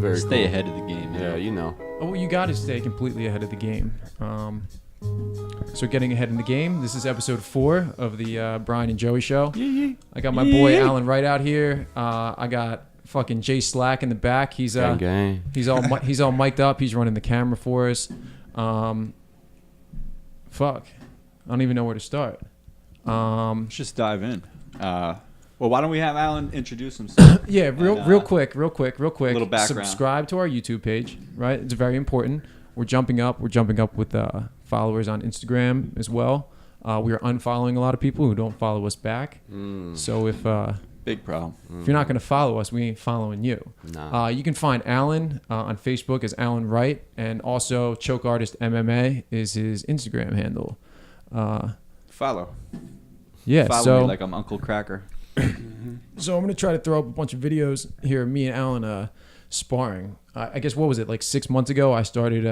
Very Stay cool. ahead of the game. Yeah, you know. Oh, well, you got to stay completely ahead of the game. So getting ahead in the game, this is episode 4 of the Brian and Joey show. I got my boy Alan Wright out here. I got fucking Jay Slack in the back. He's Gang. he's all mic'd up. He's running the camera for us. Fuck, I don't even know where to start. Let's just dive in. Well, why don't we have Alan introduce himself? Yeah, real quick. Little background. Subscribe to our YouTube page, right? It's very important. We're jumping up with followers on Instagram as well. We are unfollowing a lot of people who don't follow us back. So if Big problem. you're not going to follow us, we ain't following you. Nah. You can find Alan on Facebook as Alan Wright, and also Choke Artist MMA is his Instagram handle. Follow Yeah, me like I'm Uncle Cracker. So I'm going to try to throw up a bunch of videos here of me and Alan sparring. I guess, what was it, like 6 months ago, I started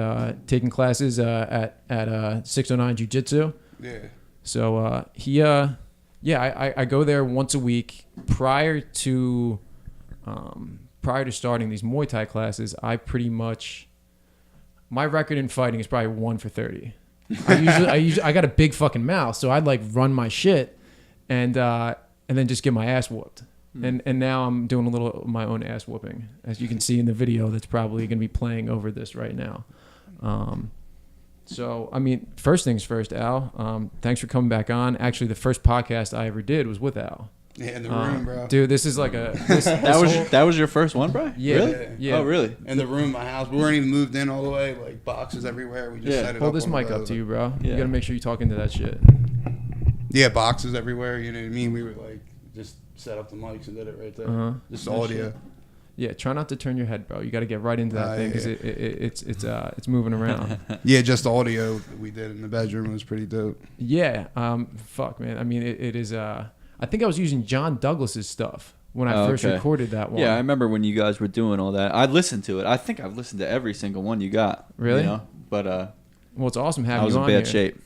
taking classes at 609 Jiu-Jitsu. Yeah. So I go there once a week. Prior to starting these Muay Thai classes, I pretty much, my record in fighting is probably 1 for 30. I got a big fucking mouth, so I'd like run my shit and then just get my ass whooped. And now I'm doing a little of my own ass whooping, as you can see in the video that's probably going to be playing over this right now. So, I mean, first things first, Al, thanks for coming back on. Actually, the first podcast I ever did was with Al. Yeah, in the room, bro. Dude, this is like That was your first one, bro? Yeah. Really? Yeah. Oh, really? In the room, my house. We weren't even moved in all the way. Like boxes everywhere. We just set it Hold up. this on mic the up to you, bro. You Yeah. got to make sure you talk into that shit. Yeah, boxes everywhere. You know what I mean? We were like just set up the mics and did it right there. Uh-huh. Just audio. Yeah, try not to turn your head, bro. You got to get right into that thing because it's moving around. Yeah, just audio that we did in the bedroom was pretty dope. Yeah, fuck, man. I mean, it is. I think I was using John Douglas's stuff when I first recorded that one. Yeah, I remember when you guys were doing all that. I listened to it. I think I've listened to every single one you got. Really? You know? But well, it's awesome having I was you in on bad here. shape.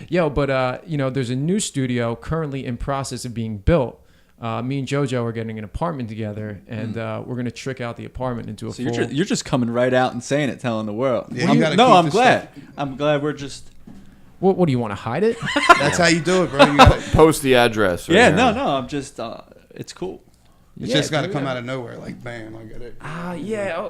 Yo, but there's a new studio currently in process of being built. Me and JoJo are getting an apartment together, and we're gonna trick out the apartment into a So full. you're just coming right out and saying it, telling the world. Yeah, I'm you gotta no, keep I'm the glad. stuff. I'm glad we're just. What do you want to hide it? That's how you do it, bro. You gotta, Post the address. Right Yeah, here. no. I'm just. It's cool. it's just got to come out of nowhere. Like, bam, I get it. Yeah.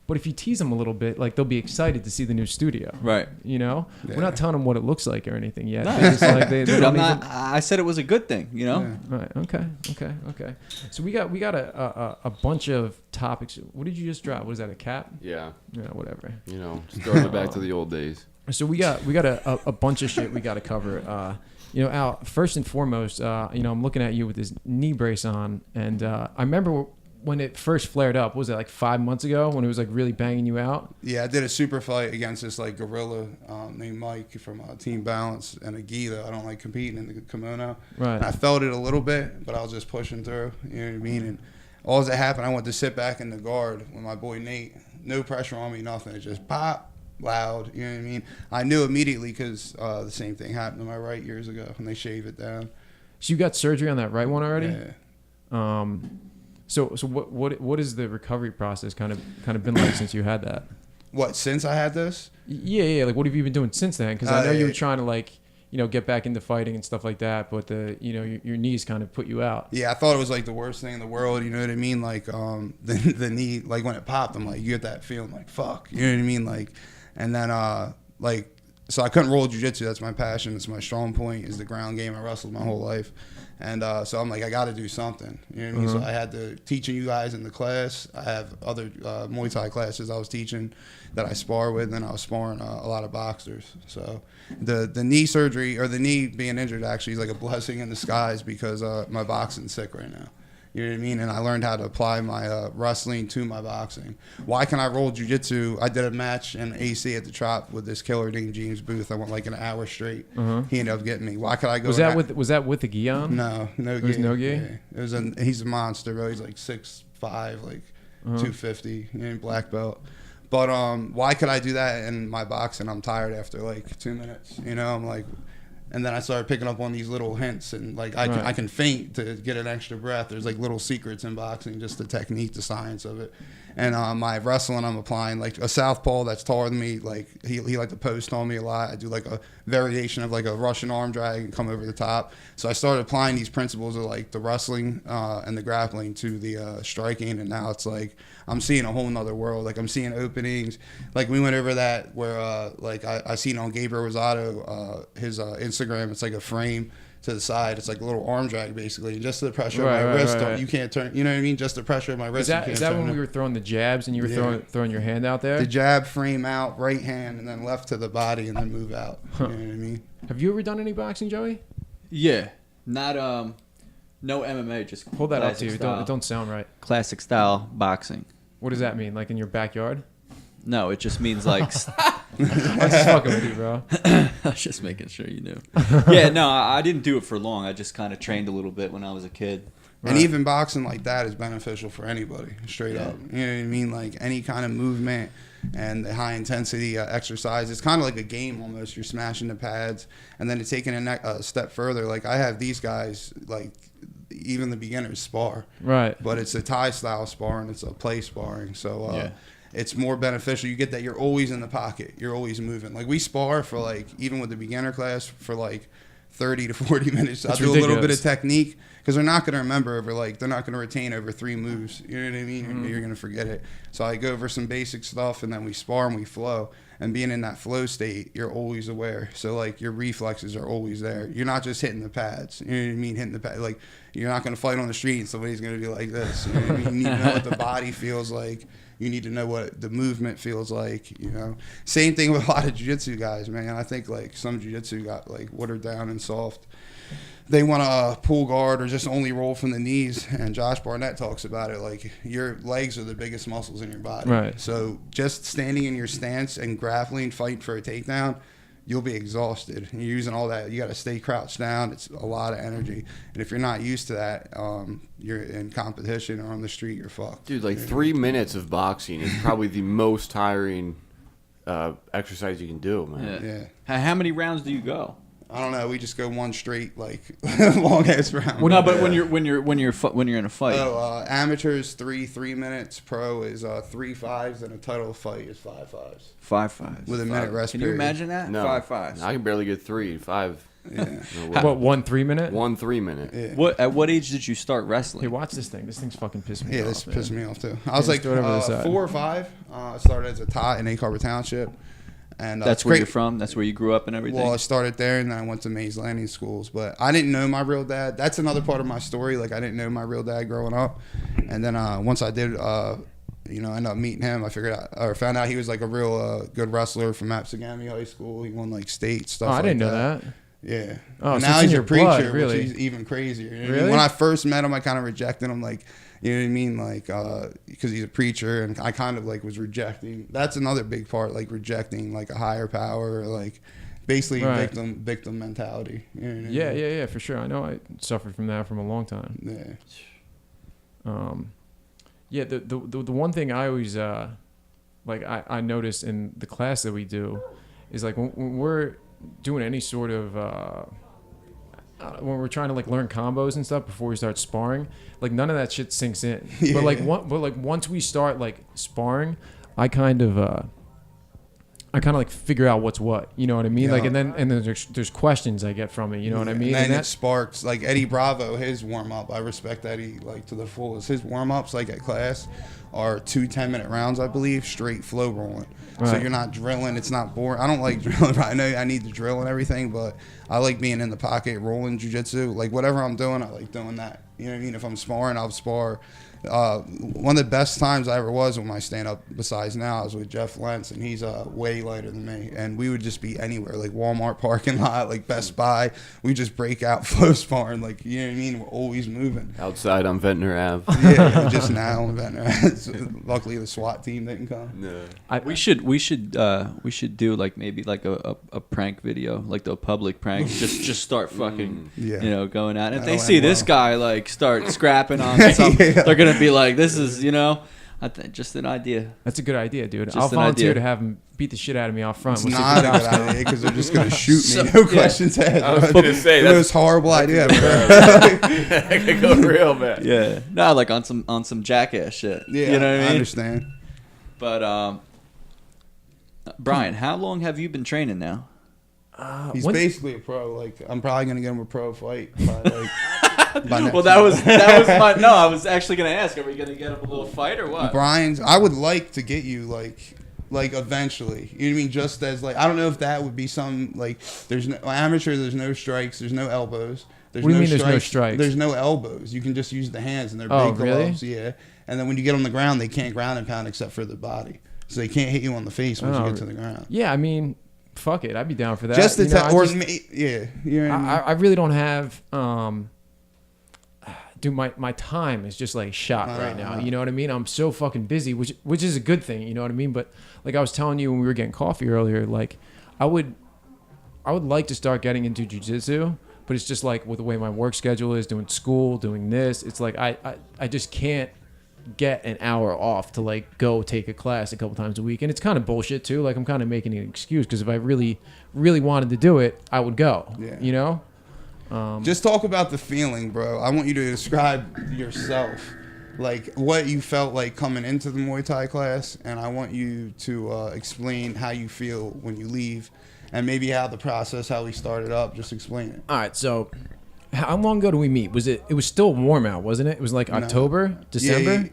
But if you tease them a little bit, like, they'll be excited to see the new studio. Right. You know, Yeah. we're not telling them what it looks like or anything yet. No. They're just like, they Dude, don't I'm not. even- I said it was a good thing. You know. Yeah. Right. Okay. So we got a bunch of topics. What did you just drop? Was that a cap? Yeah. Yeah, whatever. You know, just throwing it back to the old days. So we got a bunch of shit we got to cover. Al, first and foremost, I'm looking at you with this knee brace on, and I remember when it first flared up. Was it like 5 months ago when it was like really banging you out? Yeah, I did a super fight against this like gorilla named Mike from Team Balance and a gi though. I don't like competing in the kimono. Right. And I felt it a little bit, but I was just pushing through. You know what I mean? And all that happened, I went to sit back in the guard with my boy Nate. No pressure on me, nothing. It just pop, loud. You know what I mean? I knew immediately because the same thing happened to my right years ago when they shave it down. So you got surgery on that right one already? Yeah. So what is the recovery process kind of been like since you had that? What, since I had this? Yeah. Like, what have you been doing since then? Because I know you were yeah. trying to get back into fighting and stuff like that, but your knees kind of put you out. Yeah, I thought it was like the worst thing in the world. You know what I mean? Like the knee, like when it popped, I'm like, you get that feeling like fuck. You know what I mean? Like, and then so I couldn't roll jiu-jitsu. That's my passion. It's my strong point. Is the ground game. I wrestled my whole life. And so I'm like, I got to do something. You know what I mean? So I had to teaching you guys in the class. I have other Muay Thai classes I was teaching that I spar with, and I was sparring a lot of boxers. So the knee surgery, or the knee being injured, actually is like a blessing in disguise because my boxing's sick right now. You know what I mean? And I learned how to apply my wrestling to my boxing. Why can I roll jiu-jitsu? I did a match in AC at the Trop with this killer named James Booth. I went like an hour straight. He ended up getting me. Why could I go? Was that with the gi on? No gi. It was no gi? Yeah. He's a monster, bro. He's like 6'5", like 250, black belt. But why could I do that in my boxing? I'm tired after like 2 minutes. I'm like, And then I started picking up on these little hints, and like I can feint to get an extra breath. There's like little secrets in boxing, just the technique, the science of it. And my wrestling, I'm applying like a southpaw that's taller than me. Like he like to post on me a lot. I do like a variation of like a Russian arm drag and come over the top. So I started applying these principles of like the wrestling and the grappling to the striking, and now it's like I'm seeing a whole nother world. Like I'm seeing openings. Like we went over that where like I seen on Gabriel Rosado his Instagram. It's like a frame to the side. It's like a little arm drag basically. Just the pressure of my wrist. You can't turn. You know what I mean? Just the pressure of my wrist. Is that when we were throwing the jabs and you were throwing your hand out there? The jab, frame out, right hand, and then left to the body, and then move out. You know what I mean? Have you ever done any boxing, Joey? Yeah, not no MMA. Just hold that up to you. It don't sound right. Classic style boxing. What does that mean? Like in your backyard? No, it just means like. I'm just fucking with you, bro. I was just making sure you knew. Yeah, no, I didn't do it for long. I just kind of trained a little bit when I was a kid. And even boxing like that is beneficial for anybody, straight up. You know what I mean? Like any kind of movement and the high intensity exercise. It's kind of like a game almost. You're smashing the pads, and then to taking a step further. Like I have these guys, like even the beginners spar, right? But it's a Thai style sparring. It's a play sparring. So. It's more beneficial. You get that you're always in the pocket. You're always moving. Like we spar for like, even with the beginner class, for like 30 to 40 minutes. I'll do a little bit of technique because they're not going to remember over like, they're not going to retain over 3 moves. You know what I mean? Mm-hmm. You're going to forget it. So I go over some basic stuff and then we spar and we flow. And being in that flow state, you're always aware. So like your reflexes are always there. You're not just hitting the pads. You know what I mean? Hitting the pad. Like you're not going to fight on the street and somebody's going to be like this. You know what I mean? You need to know what the body feels like. You need to know what the movement feels like, you know. Same thing with a lot of jiu-jitsu guys, man. I think like some jiu-jitsu got like watered down and soft. They want to pull guard or just only roll from the knees. And Josh Barnett talks about it like your legs are the biggest muscles in your body. Right. So just standing in your stance and grappling, fighting for a takedown, you'll be exhausted. You're using all that. You got to stay crouched down. It's a lot of energy. And if you're not used to that, you're in competition or on the street, you're fucked. Dude, like 3 minutes of boxing is probably the most tiring exercise you can do, man. Yeah. How many rounds do you go? I don't know. We just go one straight, like long ass round. Well, no, but when you're in a fight. Oh, amateurs 3 minutes. Pro is 3 5s, and a title fight is 5 5s. 5 5s with a minute rest. Can you imagine that? No, 5 5s. I can barely get 3, 5. Yeah. No, what 1 3 minute? 1 3 minute. Yeah. At what age did you start wrestling? Hey, watch this thing. This thing's fucking pissing me off. Yeah, this man. pissed me off too. I was like 4 or 5. I started as a tot in Egg Harbor Township. And that's where you're from? That's where you grew up and everything? Well, I started there, and then I went to Mays Landing Schools. But I didn't know my real dad. That's another part of my story. Like, I didn't know my real dad growing up. And then once I did, end up meeting him, found out he was, like, a real good wrestler from Mapsagami High School. He won, like, state stuff like that. I didn't know that. Yeah. Oh, and so now it's in he's a your preacher, blood, really? which he's even crazier. You know what I Really? mean? When I first met him, I kind of rejected him, like, you know what I mean? Like, because he's a preacher, and I kind of, like, was rejecting. That's another big part, like, rejecting, like, a higher power, or, like, basically victim mentality. You know what I mean? Yeah, for sure. I know I suffered from that from a long time. Yeah. The one thing I always, I notice in the class that we do is, like, when we're doing any sort of... when we're trying to like learn combos and stuff before we start sparring, like none of that shit sinks in. Yeah. But once we start like sparring, I kind of like figure out what's what. You know what I mean? Yeah. Like and then there's questions I get from it. You know what I mean? And then it sparks like Eddie Bravo, his warm up. I respect Eddie like to the fullest. His warm ups like at class are 2 10-minute rounds, I believe, straight flow rolling. Right. So you're not drilling. It's not boring. I don't like drilling. I know I need to drill and everything, but I like being in the pocket, rolling jiu-jitsu. Like whatever I'm doing, I like doing that. You know what I mean? If I'm sparring, I'll spar. One of the best times I ever was with my stand-up, besides now, I was with Jeff Lentz, and he's way lighter than me. And we would just be anywhere, like Walmart parking lot, like Best Buy. We just break out flow sparring, like, you know what I mean? We're always moving. Outside on Ventnor Ave. Yeah, just now on Ventnor. Luckily, the SWAT team didn't come. No. We should do like maybe like a prank video, like the public prank. just start fucking, going out. And if they see this guy like start scrapping on something, they're gonna be like, this is, I think just an idea. That's a good idea, dude. Just I'll an volunteer idea. to have him beat the shit out of me off front. It's We'll see not if a he good does. idea because they're just gonna shoot me. No questions asked. I was gonna say the that's most horrible idea. Bro. that could go real bad. Yeah. No, like on some jackass shit. Yeah, You know what I mean? understand. But Brian, how long have you been training now? He's when- basically a pro. Like I'm probably gonna get him a pro fight. By, like, by next Well, that was year. my no. I was actually gonna ask, are we gonna get him a little fight or what? Brian's. I would like to get you like eventually. You know what I mean? Just as like I don't know if that would be some like there's no amateur. There's no strikes. There's no elbows. There's What do you no mean there's no strikes? strikes? There's no elbows. You can just use the hands and they're Oh, big really? gloves. Yeah. And then when you get on the ground, they can't ground and pound except for the body. So they can't hit you on the face once you Oh, get to the ground. Yeah, I mean, fuck it. I'd be down for that. Just to You know, tell, I or just- yeah, you know what I mean? I really don't have dude, my time is just like shot right now. You know what I mean? I'm so fucking busy, which is a good thing, you know what I mean? But like I was telling you when we were getting coffee earlier, like I would like to start getting into jiu-jitsu, but it's just like with the way my work schedule is, doing school, doing this, it's like I just can't get an hour off to like go take a class a couple times a week. And it's kind of bullshit too. Like I'm kind of making an excuse because if I really wanted to do it, I would go. Yeah. You know? Just talk about the feeling, bro. I want you to describe yourself, like what you felt like coming into the Muay Thai class, and I want you to explain how you feel when you leave, and maybe how the process, how we started up. Just explain it. All right, so how long ago did we meet? It was still warm out, wasn't it? It was like October, December?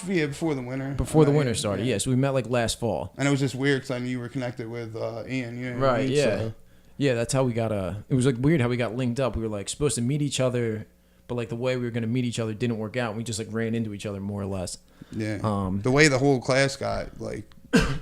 Yeah, before the winter. Before the winter started, yeah. So we met like last fall. And it was just weird because I knew you were connected with Ian. You know what I Right, mean? yeah. So, Yeah, that's how we got it was like weird how we got linked up. We were like supposed to meet each other, but like the way we were going to meet each other didn't work out. We just like ran into each other more or less. yeah. The way the whole class got like.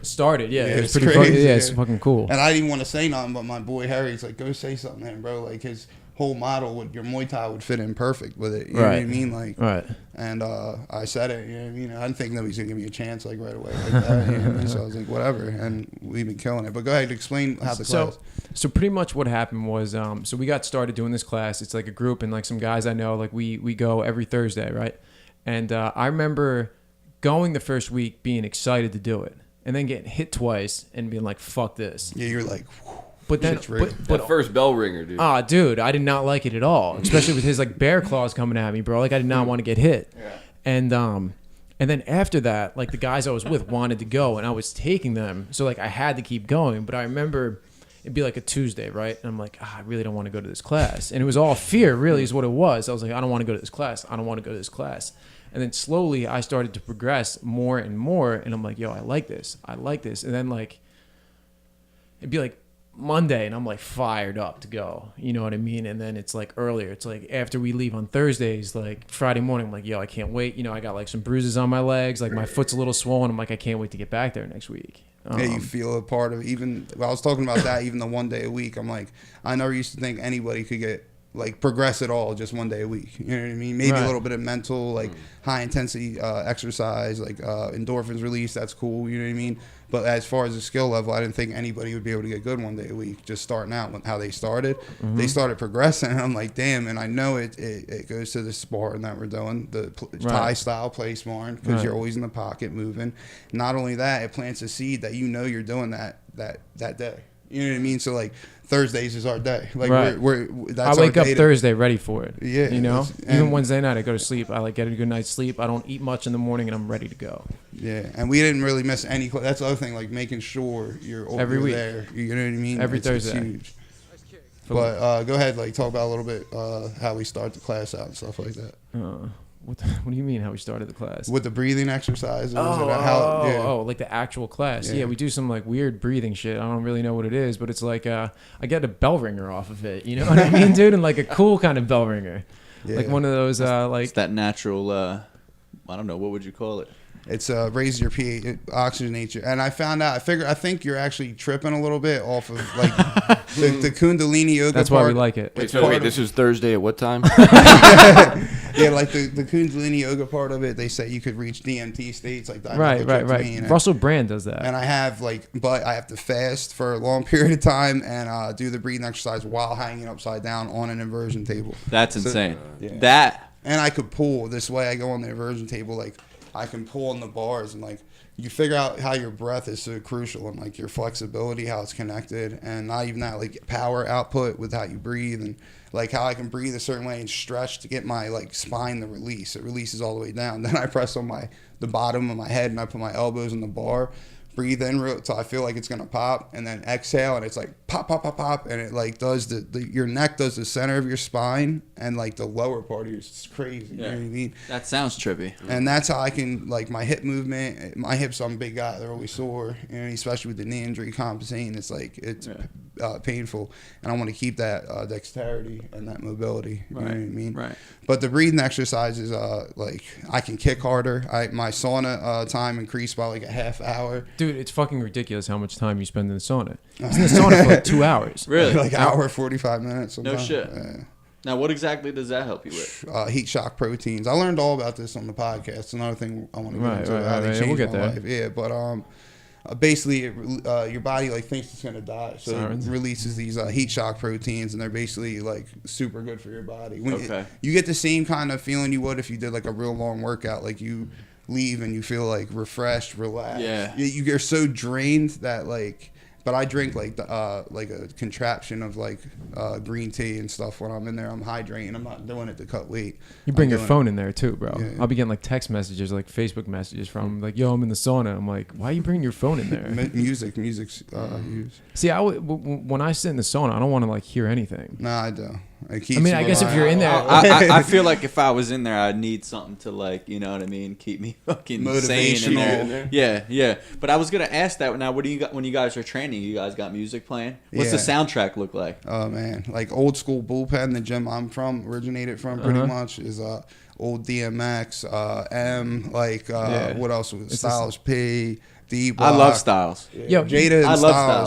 Started, yeah. Yeah, It was it's pretty crazy, fucking, yeah. it's fucking cool. And I didn't want to say nothing, but my boy Harry's like, go say something, then, bro. Like his whole model with your Muay Thai would fit in perfect with it. You know what I Right. mean? Like, Right. and I said it. You know what I mean? I didn't think nobody's gonna give me a chance like right away like that. You know what I mean? So I was like, whatever. And we've been killing it. But go ahead, explain how the class. So pretty much what happened was, so we got started doing this class. It's like a group and like some guys I know, like we go every Thursday, right? And I remember going the first week being excited to do it and then getting hit twice and being like, fuck this. Yeah, you're like, But then, shit's real. That first bell ringer, dude. dude, I did not like it at all, especially with his like bear claws coming at me, bro. Like I did not want to get hit. Yeah. And then after that, like the guys I was with wanted to go and I was taking them. So like I had to keep going. But I remember it'd be like a Tuesday, right? And I'm like, I really don't want to go to this class. And it was all fear, really, is what it was. I was like, I don't want to go to this class. I don't want to go to this class. And then slowly I started to progress more and more. And I'm like, yo, I like this. I like this. And then like, it'd be like Monday and I'm like fired up to go. You know what I mean? And then it's like earlier. It's like after we leave on Thursdays, like Friday morning, I'm like, yo, I can't wait. You know, I got like some bruises on my legs. Like my foot's a little swollen. I'm like, I can't wait to get back there next week. yeah, you feel a part of it. Even I was talking about that. Even the 1 day a week, I'm like, I never used to think anybody could get like progress at all just 1 day a week. You know what I mean? Maybe Right. a little bit of mental, like high intensity exercise, like endorphins release. That's cool. You know what I mean? But as far as the skill level, I didn't think anybody would be able to get good 1 day a week. Just starting out with how they started, they started progressing. And I'm like, damn. And I know it goes to the sparring that we're doing, the Thai style play sparring, because Right. you're always in the pocket moving. Not only that, it plants a seed that you know you're doing that day. You know what I mean? So like Thursdays is our day. Like Right. we're I that's wake our up day Thursday ready for it. Yeah, You know? it's- Even and- Wednesday night I go to sleep. I like get a good night's sleep. I don't eat much in the morning and I'm ready to go. Yeah, and we didn't really miss any. That's the other thing, like making sure you're Every you're week. there. You know what I mean? Every It's Thursday. huge. But go ahead, like talk about a little bit how we start the class out and stuff like that. What do you mean how we started the class? With the breathing exercises. Like the actual class. Yeah. Yeah, we do some like weird breathing shit. I don't really know what it is, but it's like I get a bell ringer off of it. You know what I mean, dude? And like a cool kind of bell ringer. Yeah. Like one of those It's like that natural. I don't know. What would you call it? It's raises your pH, it oxygenates you. And I found out, I think you're actually tripping a little bit off of like the Kundalini yoga. that's why we part. like it. Wait, It's so part wait, of- this is Thursday at what time? Yeah, like the Kundalini yoga part of it, they say you could reach DMT states like that. Right. Russell Brand does that. And I have but I have to fast for a long period of time and do the breathing exercise while hanging upside down on an inversion table. That's insane. yeah. That And I could pull this way. I go on the inversion table like I can pull on the bars, and like you figure out how your breath is so crucial, and like your flexibility, how it's connected, and not even that, like power output with how you breathe, and like how I can breathe a certain way and stretch to get my like spine to release. It releases all the way down. Then I press on the bottom of my head, and I put my elbows on the bar. Breathe in real till I feel like it's gonna pop, and then exhale, and it's like pop, pop, pop, pop, and it like does your neck does the center of your spine, and like the lower part of it's crazy. Yeah. You know what I mean? That sounds trippy. And that's how I can like my hip movement. My hips, I'm a big guy; they're always sore, and especially with the knee injury compensating, it's like it's painful, and I want to keep that dexterity and that mobility. You know what I mean? Right. But the breathing exercises, like I can kick harder. My sauna time increased by like a half hour. Dude, it's fucking ridiculous how much time you spend in the sauna. It's in the sauna for like 2 hours. Really? Like hour 45 minutes. No sometimes. shit. Now, what exactly does that help you with? Heat shock proteins. I learned all about this on the podcast. Another thing I want to get into. How they Right. changed We'll get my there. life. Yeah, but basically, your body like thinks it's gonna die, so Sirens. it releases these heat shock proteins, and they're basically like super good for your body. Okay. You get the same kind of feeling you would if you did like a real long workout. Like you leave and you feel like refreshed, relaxed. Yeah. You're so drained that like. But I drink like a contraption of like green tea and stuff when I'm in there. I'm hydrating. I'm not doing it to cut weight. You bring I'm your doing phone in there too, bro. Yeah. I'll be getting like text messages, like Facebook messages from like, "Yo, I'm in the sauna." I'm like, "Why are you bringing your phone in there?" Music's used. See, when I sit in the sauna, I don't want to like hear anything. Nah, I do. I mean, I guess if you're in there, I feel like if I was in there, I'd need something to like, you know what I mean, keep me fucking sane in there. Yeah. But I was gonna ask that now. What do you got when you guys are training? You guys got music playing? What's the soundtrack look like? Oh man, like old school bullpen. The gym I'm from originated from pretty much is old DMX, what else was Styles P. I love Styles. Yo, Jada and I love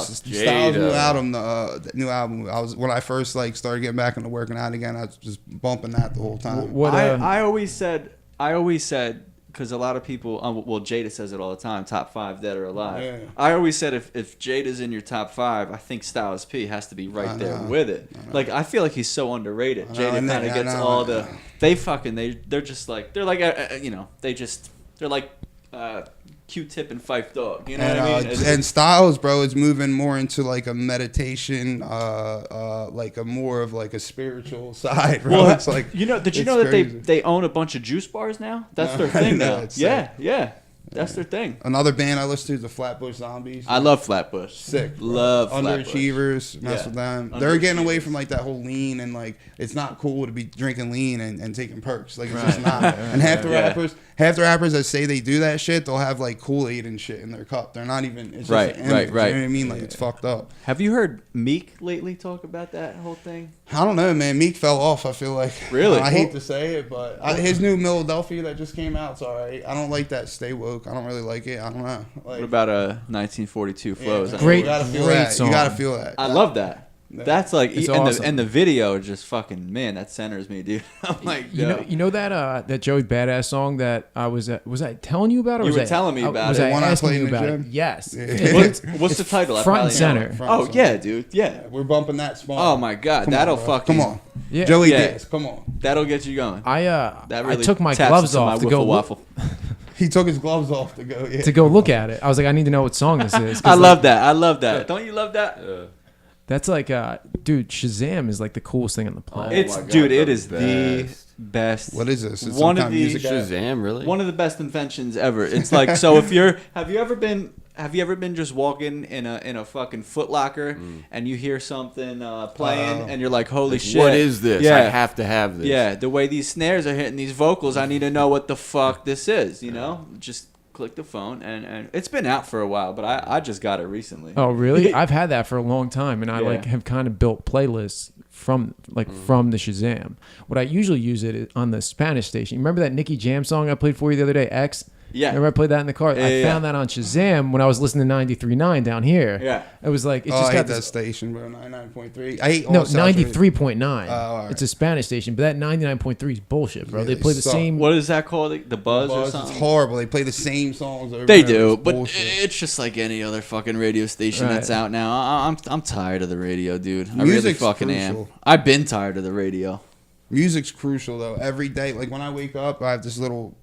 Styles. Styles. Styles new album, the new album. I was when I first like started getting back into working out again. I was just bumping that the whole time. I always said because a lot of people, well, Jada says it all the time. Top 5 dead or alive. Yeah. I always said if Jada's in your top 5, I think Styles P has to be right there with it. Like I feel like he's so underrated. Jada kind of gets all the. They're just like they're like Q-Tip and Phife Dawg. You know what I mean? And Styles, bro, is moving more into like a meditation, like a more of like a spiritual side, bro. Well, it's like did you know that they own a bunch of juice bars now? That's their thing now. Yeah. That's their thing. Another band I listen to is the Flatbush Zombies. I love Flatbush. Sick. Bro. Love Underachievers. Mess with them. They're getting away from like that whole lean, and like it's not cool to be drinking lean and taking perks. Like it's just not. And half the rappers that say they do that shit, they'll have like Kool-Aid and shit in their cup. They're not even. It's just an image, right. You know what I mean? Like it's fucked up. Have you heard Meek lately talk about that whole thing? I don't know, man. Meek fell off. I feel like. Really? I hate to say it, but his new Philadelphia that just came out, it's all right. I don't like that Stay Woke. I don't really like it. I don't know. Like, What about 1942 flows? Yeah, Great, you gotta feel great that. song. You gotta feel that. I love that. That's like, It's and awesome. the video just fucking, man, that centers me, dude. I'm like, you know that Joey Badass song that I was I telling you about? Or You was were I- telling me about was it. I One I asking played you in the about gym? it? Yes. What's the title? I Front and probably center. know. Front Oh, and center. yeah, dude. Yeah. We're bumping that spot. Oh, my God. Come That'll on, bro. fucking. Come on. Yeah. Joey Yeah. Diaz, come on. That'll get you going. I That really took my taps gloves into my off to go wiffle waffle. He took his gloves off to go. Yeah. to go look at it. I was like, I need to know what song this is. 'cause, I like, love that. I love that. Don't you love that? That's like, dude, Shazam is like the coolest thing on the planet. It's my God, dude, it the is the best. What is this? It's One some of kind the music app? Shazam, really? One of the best inventions ever. It's like, so if you're have you ever been just walking in a fucking Foot Locker and you hear something playing and you're like, holy shit, What is this? Yeah. I have to have this. Yeah, the way these snares are hitting these vocals, I need to know what the fuck this is, you know? Just click the phone and it's been out for a while, but I just got it recently. Oh, really? I've had that for a long time, and I Yeah. like have kind of built playlists from the Shazam. What I usually use it on the Spanish station. Remember that Nicky Jam song I played for you the other day, X? Yeah. Remember I played that in the car? Yeah, I found that on Shazam when I was listening to 93.9 down here. Yeah. It was like, it Oh, just I got hate that this. station, bro. 99.3. I hate all No, South 93.9. all right. It's a Spanish station, but that 99.3 is bullshit, bro. Yeah, they they play the suck. same. What is that called? The Buzz or Buzz, something? it's horrible. They play the same songs over They and over. do, It's but bullshit. it's just like any other fucking radio station Right. that's out now. I'm tired of the radio, dude. I really Music's fucking am. crucial. I've been tired of the radio. Music's crucial though. Every day, like when I wake up, I have this little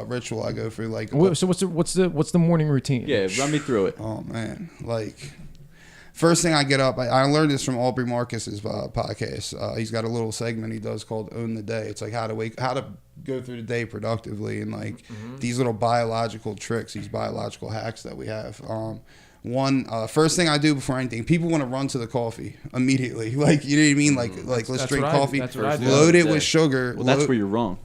ritual I go through. Like, So what's the morning routine? Yeah, run me through it. oh man, like first thing I get up, I learned this from Aubrey Marcus's podcast. He's got a little segment he does called "Own the Day." It's like how to go through the day productively, and like these little biological tricks, these biological hacks that we have. First thing I do before anything, people want to run to the coffee immediately. Like, you know what I mean? Like let's drink coffee. That's what I do. Load it with sugar. Well, that's where you're wrong.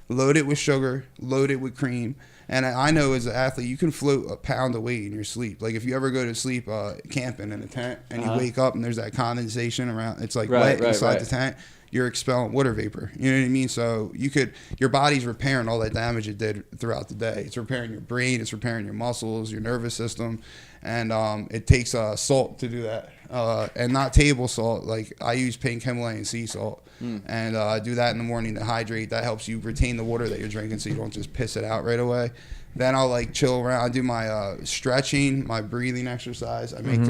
Load it with sugar. Load it with cream. And I know as an athlete, you can float a pound of weight in your sleep. Like if you ever go to sleep camping in a tent and you wake up and there's that condensation around, it's like wet inside the tent. You're expelling water vapor. You know what I mean? So your body's repairing all that damage it did throughout the day. It's repairing your brain. It's repairing your muscles, your nervous system. And it takes salt to do that. And not table salt. Like I use pink Himalayan sea salt. And I do that in the morning to hydrate. That helps you retain the water that you're drinking so you don't just piss it out right away. Then I'll like chill around. I do my stretching, my breathing exercise. I make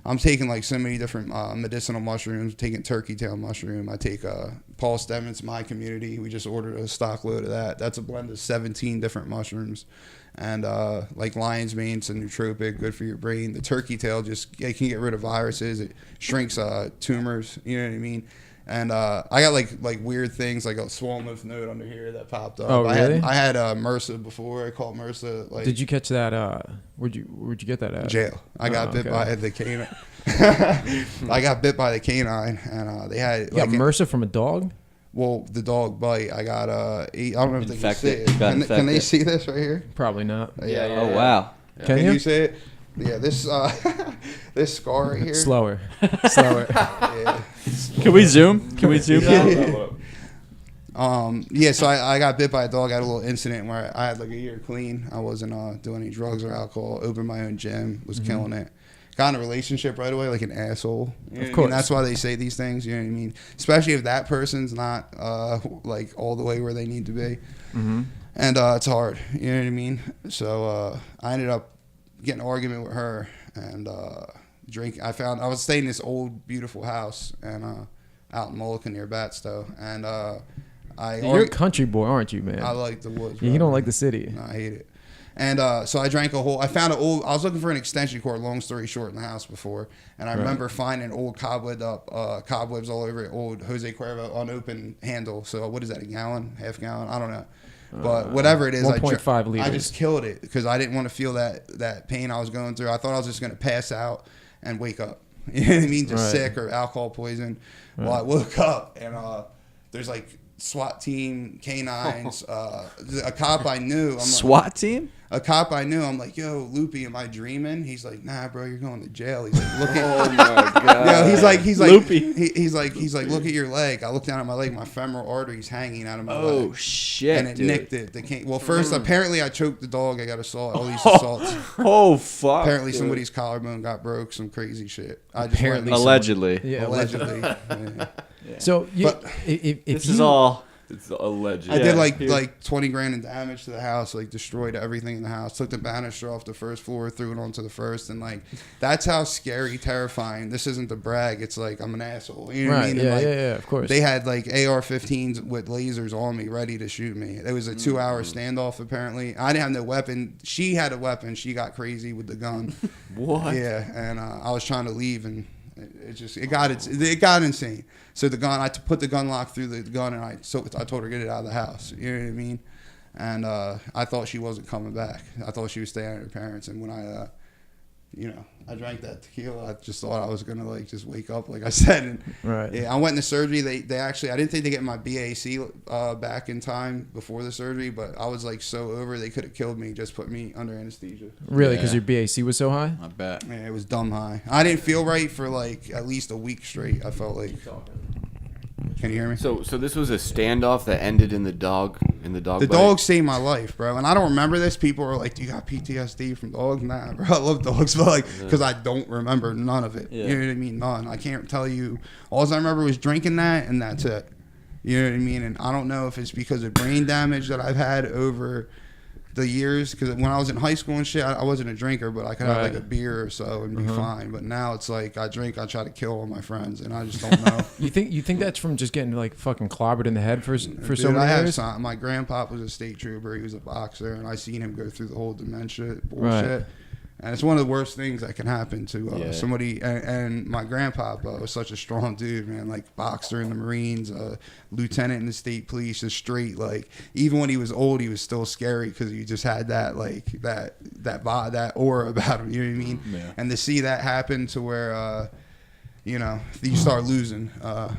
I'm taking like so many different medicinal mushrooms. Taking turkey tail mushroom. I take Paul Stebbins, my community. We just ordered a stock load of that. That's a blend of 17 different mushrooms, and like lion's mane, it's a nootropic, good for your brain. The turkey tail it can get rid of viruses. It shrinks tumors. You know what I mean? And I got like weird things, like a swollen lymph node under here that popped up. Oh, really? I had MRSA before. I called MRSA. Like, did you catch that? Where'd you get that at? Jail. I got bit by the canine. I got bit by the canine, and they had. You got MRSA from a dog? Well, the dog bite. I got I don't know if they can see it. Infected. Can they see this right here? Probably not. Yeah. Oh wow. Can you see it? Yeah, this this scar right here. Slower. Yeah. Can we zoom? Yeah, so I got bit by a dog. I had a little incident where I had like a year clean. I wasn't doing any drugs or alcohol. Opened my own gym. Was killing it. Got in a relationship right away like an asshole. You know of course. I mean? That's why they say these things. You know what I mean? Especially if that person's not like all the way where they need to be. And it's hard. You know what I mean? So I ended up getting an argument with her and drink. I was staying in this old beautiful house and out in Mullica near Batstow, and you're a country boy, aren't you, man? I like the woods. Yeah, you don't like the city. No, I hate it. And so I drank I was looking for an extension cord, long story short, in the house before, and I remember finding old cobwebs all over it, old Jose Cuervo unopened handle. So what is that, a gallon, half gallon? I don't know. But whatever it is, 1.5 liters. I just killed it because I didn't want to feel that pain I was going through. I thought I was just going to pass out and wake up. You know what I mean? Just sick or alcohol poison. Well, I woke up and there's like SWAT team, canines, a cop I knew. Team? A cop I knew. I'm like, yo, Loopy, am I dreaming? He's like, nah, bro, you're going to jail. He's like, look at. Oh my god. Yeah, he's like, Loopy. He's like, look at your leg. I looked down at my leg. My femoral artery's hanging out of my leg. Oh shit. And it nicked it. Well, first, apparently, I choked the dog. I got assault. All these assaults. Oh fuck. Apparently, somebody's collarbone got broke. Some crazy shit. Apparently, allegedly. Yeah, allegedly. Yeah. So, if this is all. It's alleged. I did like 20 grand in damage to the house, like destroyed everything in the house, took the banister off the first floor, threw it onto the first, and like that's how scary, terrifying. This isn't to brag. It's like I'm an asshole. You know what I mean? Yeah, and yeah, of course. They had like AR-15s with lasers on me, ready to shoot me. It was a 2-hour standoff. Apparently, I didn't have no weapon. She had a weapon. She got crazy with the gun. What? Yeah, and I was trying to leave and. It got insane. So the gun, I put the gun lock through the gun, and I told her get it out of the house. You know what I mean? And I thought she wasn't coming back. I thought she was staying at her parents. And when I drank that tequila, I just thought I was gonna like just wake up, like I said. And yeah, I went into surgery. They actually, I didn't think they get my BAC back in time before the surgery, but I was like so over they could have killed me, just put me under anesthesia. Really, because your BAC was so high? I bet. Yeah, it was dumb high. I didn't feel right for like at least a week straight. I felt like. Can you hear me? So this was a standoff that ended in the dog The bite? dog saved my life, bro. And I don't remember this. People were like, "Do you got PTSD from dogs?" Nah, bro. I love dogs, but like, because I don't remember none of it. Yeah. You know what I mean? None. I can't tell you. All I remember was drinking that, and that's it. You know what I mean? And I don't know if it's because of brain damage that I've had over the years, because when I was in high school and shit, I wasn't a drinker, but I could have like a beer or so and be fine. But now it's like I drink, I try to kill all my friends, and I just don't know. You think that's from just getting like fucking clobbered in the head for Dude, so many years? My grandpa was a state trooper. He was a boxer, and I seen him go through the whole dementia bullshit. And it's one of the worst things that can happen to somebody. And my grandpa was such a strong dude, man. Like boxer in the Marines, lieutenant in the state police, just straight. Like even when he was old, he was still scary because he just had that like that aura about him. You know what I mean? Yeah. And to see that happen to where you know, you start losing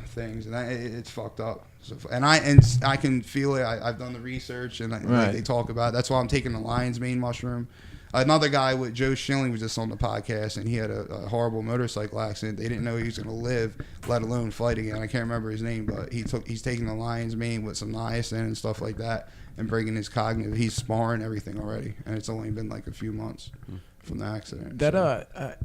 things, and it's fucked up. So, and I can feel it. I've done the research, and like they talk about it. That's why I'm taking the lion's mane mushroom. Another guy with Joe Schilling was just on the podcast, and he had a horrible motorcycle accident. They didn't know he was going to live, let alone fight again. I can't remember his name, but he's taking the lion's mane with some niacin and stuff like that, and bringing his cognitive. He's sparring everything already, and it's only been like a few months from the accident. That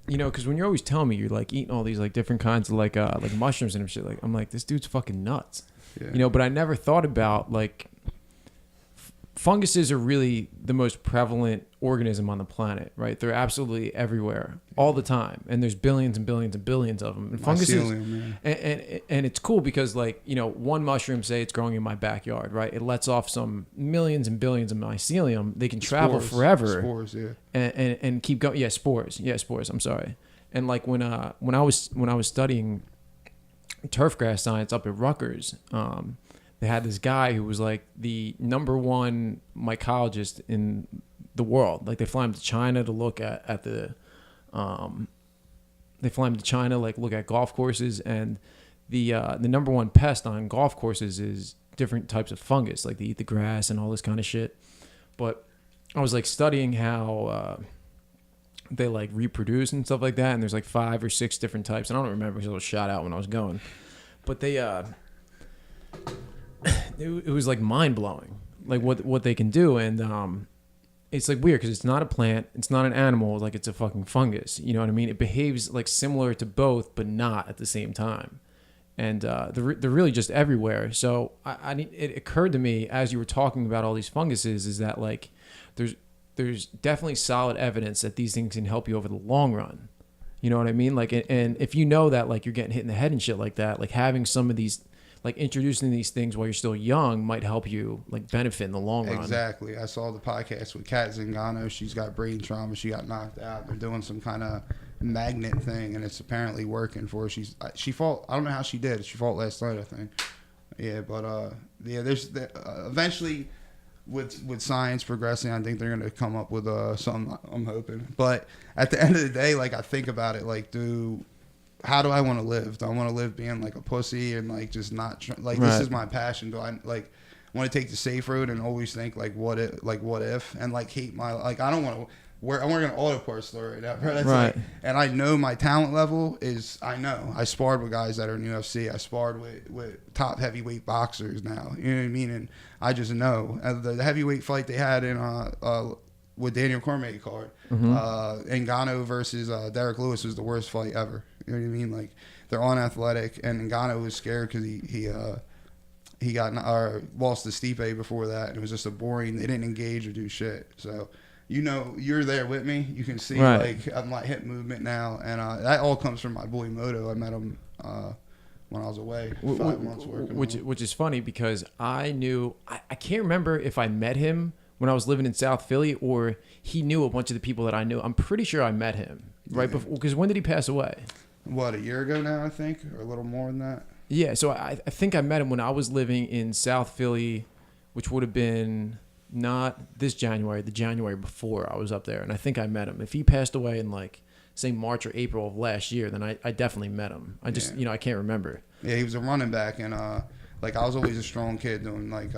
you know, because when you're always telling me you're like eating all these like different kinds of like mushrooms and shit, like I'm like, this dude's fucking nuts. Yeah. You know, but I never thought about like funguses are really the most prevalent organism on the planet, right? They're absolutely everywhere all the time, and there's billions and billions and billions of them. And funguses, and it's cool because, like, you know, one mushroom, say it's growing in my backyard, right? It lets off some millions and billions of mycelium. They can travel forever, spores, and keep going. Yeah, spores. I'm sorry. And like when I was studying turfgrass science up at Rutgers, they had this guy who was like the #1 mycologist in the world. Like they fly him to China to look at the, they fly him to China, like look at golf courses, and the #1 pest on golf courses is different types of fungus, like they eat the grass and all this kind of shit. But I was like studying how they like reproduce and stuff like that, and there's like 5 or 6 different types, and I don't remember because I was shot out when I was going, but they it was like mind blowing, like what they can do, and it's like weird because it's not a plant, it's not an animal, like it's a fucking fungus. You know what I mean? It behaves like similar to both, but not at the same time, and they're really just everywhere. So it occurred to me as you were talking about all these funguses is that like there's definitely solid evidence that these things can help you over the long run. You know what I mean? Like, and if you know that like you're getting hit in the head and shit like that, like having some of these, like introducing these things while you're still young might help you like benefit in the long run. Exactly. I saw the podcast with Kat Zingano. She's got brain trauma. She got knocked out. They're doing some kind of magnet thing, and it's apparently working for her. She fought. I don't know how she did. She fought last night, I think. Yeah, but there's eventually with science progressing, I think they're gonna come up with something. I'm hoping. But at the end of the day, like I think about it, like how do I want to live? Do I want to live being like a pussy and like just not this is my passion? Do I like want to take the safe road and always think like what if and like hate my like I don't want to I'm working an auto parts store right now, bro. That's right. Like, and I know my talent level is I sparred with guys that are in UFC. I sparred with top heavyweight boxers now. You know what I mean? And I just know the heavyweight fight they had in with Daniel Cormier card, Ngannou versus Derek Lewis was the worst fight ever. You know what I mean? Like they're unathletic, and Ngannou was scared because he got lost to Stipe before that, and it was just a boring. They didn't engage or do shit. So you know, you're there with me. You can see like I'm like hip movement now, and that all comes from my boy Moto. I met him when I was away 5 months working. Which is funny because I can't remember if I met him when I was living in South Philly or he knew a bunch of the people that I knew. I'm pretty sure I met him right before, because when did he pass away? What, a year ago now, I think, or a little more than that. Yeah, so I think I met him when I was living in South Philly, which would have been not this January, the January before I was up there, and I think I met him. If he passed away in like say March or April of last year, then I definitely met him. I just I can't remember. Yeah, he was a running back, and like I was always a strong kid doing like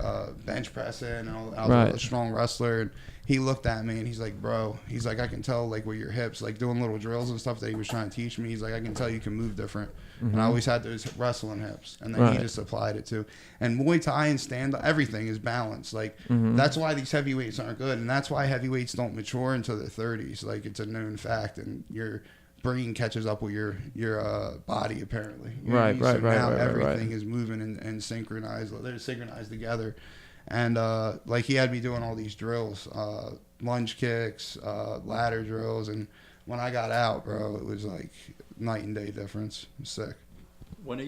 bench pressing, and I was a strong wrestler. And he looked at me and he's like, "Bro," he's like, "I can tell like with your hips, like doing little drills and stuff that he was trying to teach me. He's like, I can tell you can move different." And I always had those wrestling hips, and then he just applied it to. And Muay Thai and stand up, everything is balanced. Like that's why these heavyweights aren't good, and that's why heavyweights don't mature until their 30s. Like it's a known fact, and your brain catches up with your body apparently. You know what I mean? So now everything is moving and synchronized. They're synchronized together. And like he had me doing all these drills, lunge kicks, ladder drills, and when I got out, bro, it was like night and day difference. It was sick. When do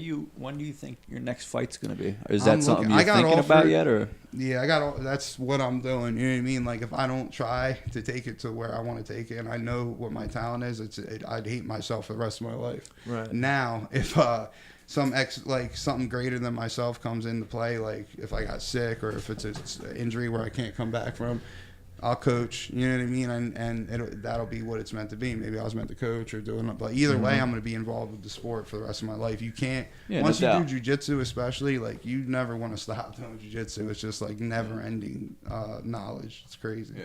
you think your next fight's gonna be? Is that something I you're got thinking about yet, or? Yeah, that's what I'm doing. You know what I mean? Like if I don't try to take it to where I want to take it, and I know what my talent is, I'd hate myself for the rest of my life. Right. Now, if something greater than myself comes into play, like if I got sick or if it's an injury where I can't come back from, I'll coach, you know what I mean, and that'll be what it's meant to be. Maybe I was meant to coach or doing it, but either way, I'm going to be involved with the sport for the rest of my life. You can't, once you do jiu-jitsu especially, like you never want to stop doing jiu-jitsu. It's just like never-ending knowledge. It's crazy. Yeah,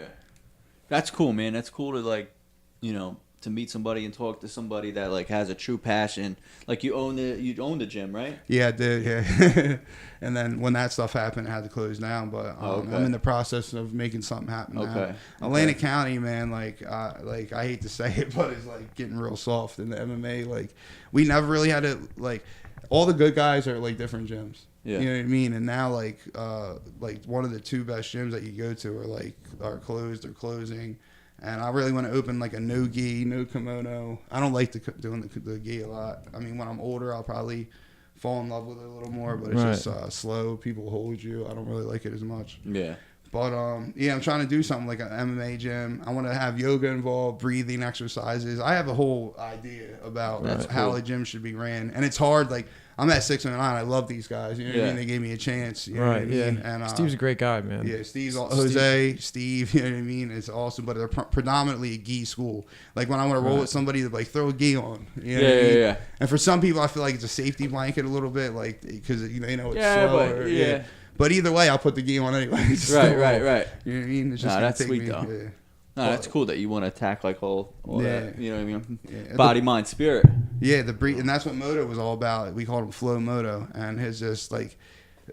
that's cool, man. That's cool to like, you know, to meet somebody and talk to somebody that like has a true passion. Like you own the gym, right? Yeah, I did. Yeah. And then when that stuff happened, I had to close down. But I'm in the process of making something happen now. Atlantic County, man, like I hate to say it, but it's like getting real soft in the MMA. Like we never really had to like all the good guys are like different gyms. Yeah. You know what I mean? And now like one of the two best gyms that you go to are closed or closing. And I really want to open like a no gi, no kimono. I don't like doing the gi a lot. I mean, when I'm older, I'll probably fall in love with it a little more, but it's just slow. People hold you. I don't really like it as much. Yeah. But yeah, I'm trying to do something like an MMA gym. I want to have yoga involved, breathing exercises. I have a whole idea about how a gym should be ran, and it's hard. Like I'm at 6'9". I love these guys. You know what I mean? They gave me a chance. You know what I mean? And Steve's a great guy, man. Yeah, Jose, Steve. You know what I mean? It's awesome, but they're predominantly a gi school. Like when I want to roll with somebody, they like throw a gi on. You know what I mean? Yeah. And for some people, I feel like it's a safety blanket a little bit, like because they know it's slow. But either way, I'll put the gi on anyway. Right. You know what I mean? It's just that's sweet though. Yeah. No, that's cool that you want to attack like all that. You know what I mean? Yeah. Body, mind, spirit. Yeah, and that's what Moto was all about. We called him Flow Moto, and his just like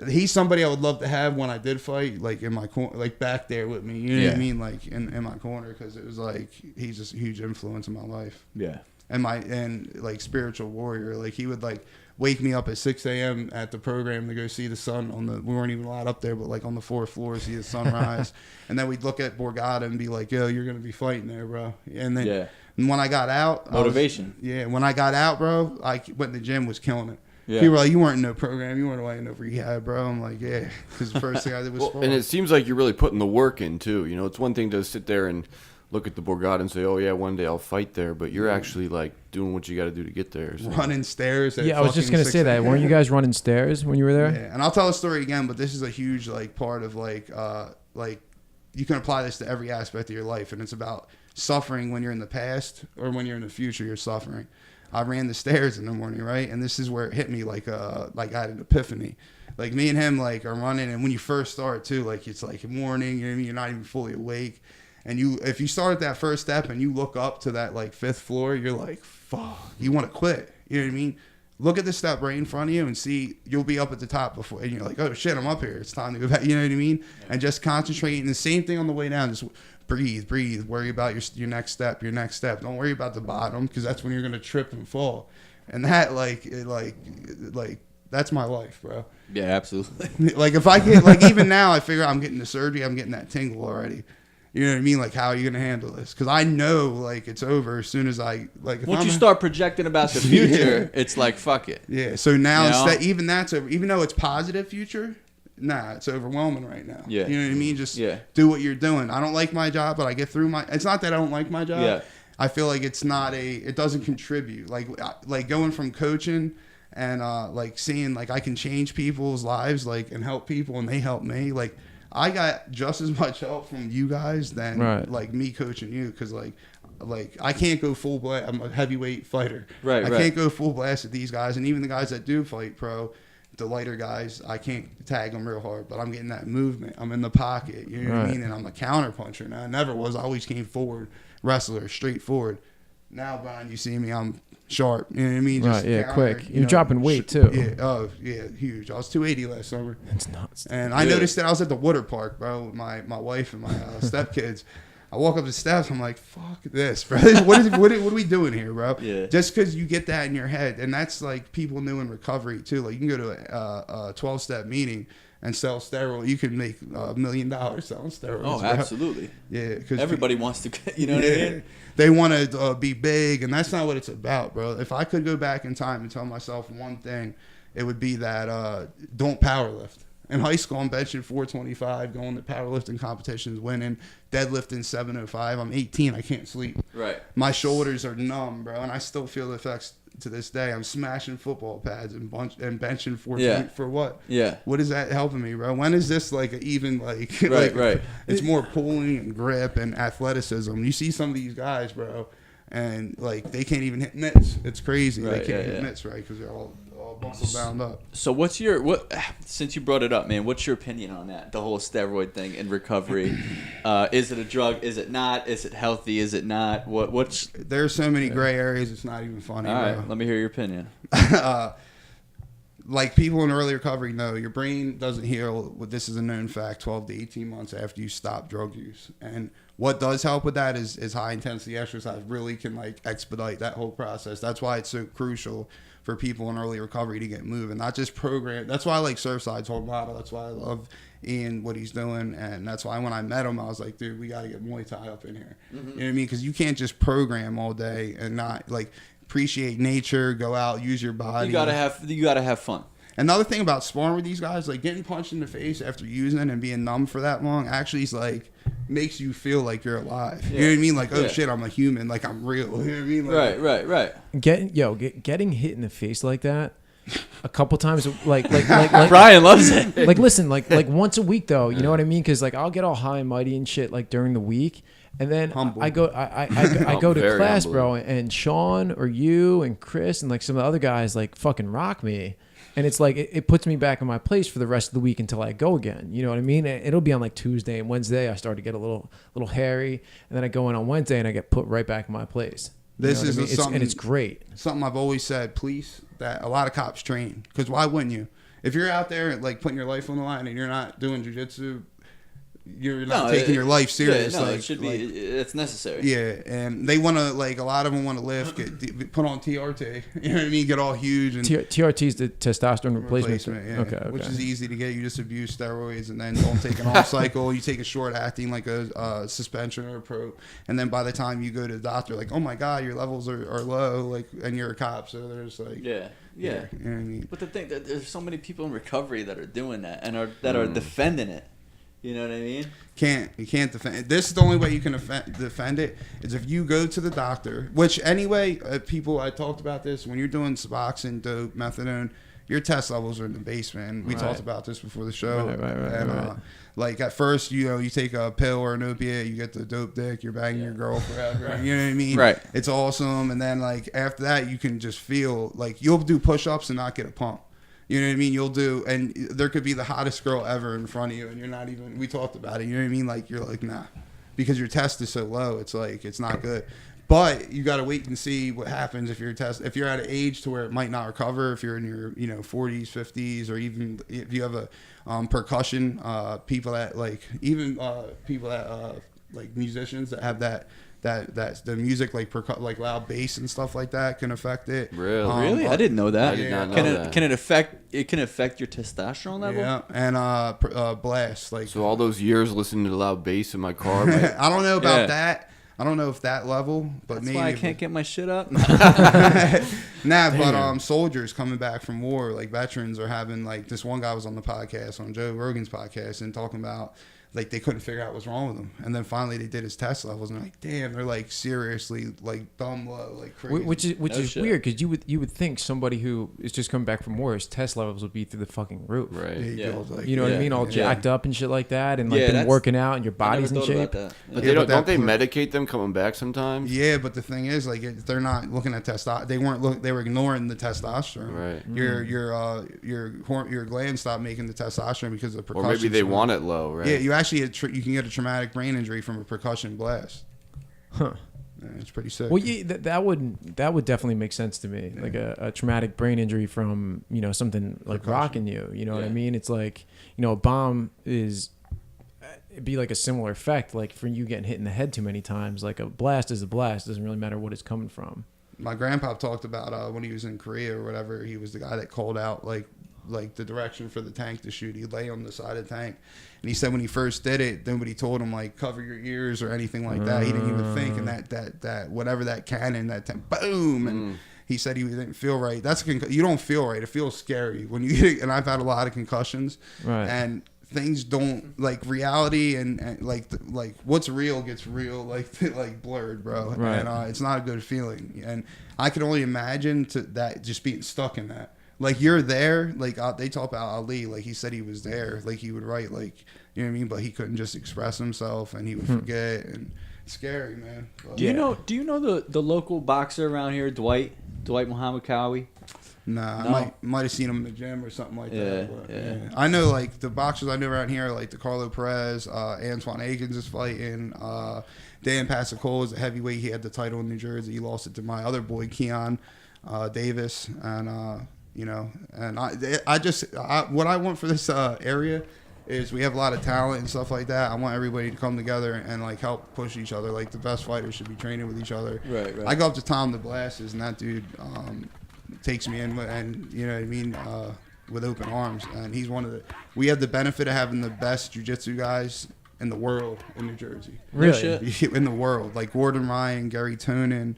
he's somebody I would love to have when I did fight, like in my corner, like back there with me. You know what I mean? Like in my corner, because it was like he's just a huge influence in my life. Yeah. And like spiritual warrior, like he would like wake me up at 6 a.m. at the program to go see the sun we weren't even allowed up there, but like on the 4th floor, see the sunrise. And then we'd look at Borgata and be like, yo, you're going to be fighting there, bro. And then when I got out, motivation. When I got out, bro, I went to the gym, was killing it. Yeah. People were like, you weren't in no program. You weren't away in no rehab, bro. I'm like, yeah, because the first thing I did was and it seems like you're really putting the work in, too. You know, it's one thing to sit there and look at the Borgata and say, oh, yeah, one day I'll fight there. But you're actually, like, doing what you got to do to get there. So. Running stairs. I was just going to say that. Weren't you guys running stairs when you were there? Yeah, and I'll tell a story again, but this is a huge, like, part of, like, you can apply this to every aspect of your life. And it's about suffering when you're in the past or when you're in the future, you're suffering. I ran the stairs in the morning, right? And this is where it hit me like I had an epiphany. Like, me and him, like, are running. And when you first start, too, like, it's, like, morning. You know what I mean? You're not even fully awake. And if you start at that first step and you look up to that like 5th floor, you're like, fuck, you want to quit. You know what I mean? Look at the step right in front of you and see you'll be up at the top before, and you're like, oh shit, I'm up here. It's time to go back. You know what I mean? Yeah. And just concentrate. And the same thing on the way down. Just breathe. Worry about your next step. Don't worry about the bottom, because that's when you're gonna trip and fall. And that that's my life, bro. Yeah, absolutely. Like if I get like even now, I figure I'm getting the surgery. I'm getting that tingle already. You know what I mean? Like, how are you going to handle this? Because I know, like, it's over as soon as I, like... Once you start projecting about the future, it's like, fuck it. Yeah, so now, instead, that's over. Even though it's positive future, it's overwhelming right now. Yeah. You know what I mean? Just do what you're doing. I don't like my job, but I get through my... It's not that I don't like my job. Yeah. I feel like it's not it doesn't contribute. Like going from coaching and, like, seeing, like, I can change people's lives, like, and help people, and they help me, like... I got just as much help from you guys than like me coaching you, because like I can't go full blast. I'm a heavyweight fighter. I can't go full blast at these guys, and even the guys that do fight pro, the lighter guys, I can't tag them real hard. But I'm getting that movement. I'm in the pocket. You know what I mean? And I'm a counter puncher now. I never was. I always came forward, wrestler, straight forward. Now, Brian, you see me, I'm sharp. You know what I mean? Just counter, quick. You're dropping weight too. Yeah. Oh, yeah, huge. I was 280 last summer. It's nuts. And I noticed that I was at the water park, bro, with my wife and my stepkids. I walk up the steps. I'm like, fuck this, bro. What are we doing here, bro? Yeah. Just because you get that in your head, and that's like people new in recovery too. Like you can go to a 12-step meeting, and sell steroids. You can make $1 million selling steroids. Oh, bro. absolutely. Yeah, because Everybody wants to, you know what I mean? They want to be big, and that's not what it's about, bro. If I could go back in time and tell myself one thing, it would be that don't powerlift. In high school, I'm benching 425, going to powerlifting competitions, winning, deadlifting 705. I'm 18. I can't sleep. Right. My shoulders are numb, bro, and I still feel the effects to this day. I'm smashing football pads and benching 420 for what? Yeah. What is that helping me, bro? When is this like even like right, right? It's more pulling and grip and athleticism. You see some of these guys, bro, and like they can't even hit mitts. It's crazy. Right, they can't hit mitts, right? Because they're all muscle bound up. So what's since you brought it up, man, what's your opinion on that, the whole steroid thing and recovery? Is it a drug? Is it not? Is it healthy? Is it not? What's There's so many gray areas, it's not even funny. all right, bro. let me hear your opinion. Like people in early recovery know, your brain doesn't heal. This is a known fact. 12 to 18 months after you stop drug use, and what does help with that is high intensity exercise. Really can like expedite that whole process. That's why it's so crucial for people in early recovery to get moving, not just program. That's why I like Surfside's whole model. That's why I love Ian, what he's doing, and that's why when I met him, I was like, dude, we got to get Muay Thai up in here. You know what I mean? Because you can't just program all day and not like appreciate nature, go out, use your body. You gotta have fun. Another thing about sparring with these guys, like getting punched in the face after using it and being numb for that long, actually is like makes you feel like you're alive. You know what I mean? Like, oh shit, I'm a human. Like I'm real. You know what I mean? Like, Right. Getting hit in the face like that a couple times, like Brian loves it. Like listen, like once a week though. You know what I mean? Because like I'll get all high and mighty and shit like during the week. And then I go to class, humble. bro, and Sean or you and Chris and like some of the other guys like fucking rock me. And it's like it puts me back in my place for the rest of the week until I go again. You know what I mean? It'll be on like Tuesday and Wednesday. I start to get a little hairy, and then I go in on Wednesday and I get put right back in my place. This is something, and it's great. Something I've always said, police, that a lot of cops train. Because why wouldn't you? If you're out there like putting your life on the line and you're not doing jiu-jitsu, you're not taking your life serious. Yeah, no, like, it should be. It's necessary. Yeah, and they want to a lot of them want to lift, put on TRT. You know what I mean? Get all huge and TRT is the testosterone replacement. Yeah. Okay. Which is easy to get. You just abuse steroids and then don't take an off cycle. You take a short acting like a suspension or a pro, and then by the time you go to the doctor, like, oh my god, your levels are low, like, and you're a cop, so there's like Yeah. You know what I mean? But the thing that there's so many people in recovery that are doing that and are defending it. You know what I mean? You can't defend it. This is the only way you can defend it is if you go to the doctor. Which anyway, people, I talked about this when you're doing Suboxone, dope, methadone, your test levels are in the basement. We talked about this before the show. Right. Like at first, you take a pill or an opiate, you get the dope dick, you're banging your girl forever. You know what I mean? Right. It's awesome. And then like after that, you can just feel like you'll do push-ups and not get a pump. You know what I mean? You'll do, and there could be the hottest girl ever in front of you, and you're not even. We talked about it. You know what I mean? Like you're like, nah, because your test is so low. It's like it's not good. But you got to wait and see what happens if you're at an age to where it might not recover. If you're in your 40s, 50s, or even if you have a percussion, people that like musicians that have that the music like loud bass and stuff like that can affect it. Really? I didn't know that. I did not know that. Can it affect your testosterone level? Yeah, and blast like. So all those years listening to loud bass in my car. I don't know about that. I don't know if that level, but that's maybe why I can't get my shit up. But soldiers coming back from war, like veterans, are having like this one guy was on the podcast, on Joe Rogan's podcast, and talking about like they couldn't figure out what's wrong with him, and then finally they did his test levels, and they're like, damn, they're like seriously like dumb low, like crazy. Which is weird because you would think somebody who is just coming back from war, his test levels would be through the fucking roof. Right. You know what I mean? All jacked up and shit like that, and like been working out and your body's in shape. But don't they medicate them coming back sometimes? Yeah, but the thing is, like, they're not looking at testosterone. They were ignoring the testosterone. Right. Your glands stop making the testosterone because of the percussion. Or maybe they want it low, right? Yeah, you can get a traumatic brain injury from a percussion blast. Huh. Yeah, it's pretty sick. Well, that would definitely make sense to me. Yeah. Like a traumatic brain injury from something like percussion. Rocking you. You know what I mean? It's like a bomb is. It'd be like a similar effect, like for you getting hit in the head too many times. Like a blast is a blast. It doesn't really matter what it's coming from. My grandpa talked about when he was in Korea or whatever. He was the guy that called out like like the direction for the tank to shoot. He'd lay on the side of the tank, and he said when he first did it, nobody told him like cover your ears or anything like that. He didn't even think, and that whatever that cannon, that boom, and he said he didn't feel right. You don't feel right. It feels scary when you get. And I've had a lot of concussions, right, and things don't like reality and like what's real gets real like blurred, bro. Right. And it's not a good feeling. And I can only imagine that just being stuck in that. Like you're there, like they talk about Ali, like he said he was there, like he would write, like you know what I mean, but he couldn't just express himself and he would forget, and it's scary, man. But, Do you know the local boxer around here, Dwight Muhammad Cowie? Nah, No. I might have seen him in the gym or something like that. But, Yeah. I know like the boxers I know around here, like the Carlo Perez, Antoine Akins is fighting. Dan Pasicola is a heavyweight. He had the title in New Jersey. He lost it to my other boy Keon Davis, and you know, and what I want for this area is we have a lot of talent and stuff like that. I want everybody to come together and like help push each other. Like the best fighters should be training with each other. Right. I go up to Tom the Blasters, and that dude takes me in, and you know what I mean, with open arms. And he's one of we have the benefit of having the best jiu-jitsu guys in the world in New Jersey. really. In the world, like Gordon Ryan, Gary Tonin,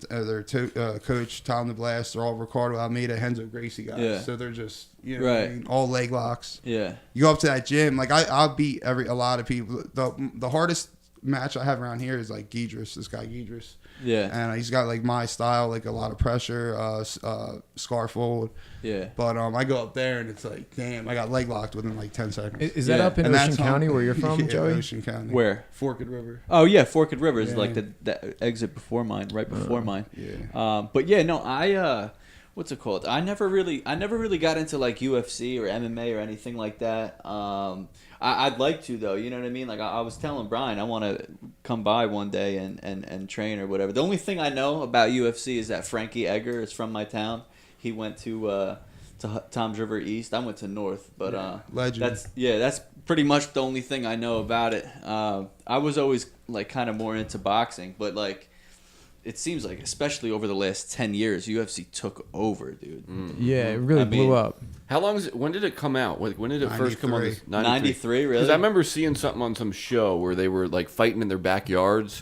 their coach Tom the Blast, they're all Ricardo Almeida, Henzo Gracie guys. Yeah. So they're just, you know what I mean, all leg locks. Yeah. You go up to that gym, like I'll beat a lot of people. The hardest match I have around here is like this guy Giedris. Yeah. And he's got like my style, like a lot of pressure, scarf hold. Yeah. But I go up there and it's like, damn, I got leg locked within like 10 seconds. Is that up in And Ocean that's County where you're from, yeah, Joey? Ocean County. Where? Forked River. Oh yeah, Forked River is Yeah. like the exit before mine, right before mine. Yeah. But yeah, no, I what's it called? I never really got into like UFC or MMA or anything like that. I'd like to though, you know what I mean? Like I was telling Brian, I want to come by one day and train or whatever. The only thing I know about UFC is that Frankie Edgar is from my town. He went to Toms River East. I went to North, but Legend. that's pretty much the only thing I know about it. I was always like kind of more into boxing, but like it seems like especially over the last 10 years, UFC took over, dude. Yeah, it really blew up. How long is it? When did it come out? When did it first come on? 93. 93, really? Because I remember seeing something on some show where they were like fighting in their backyards.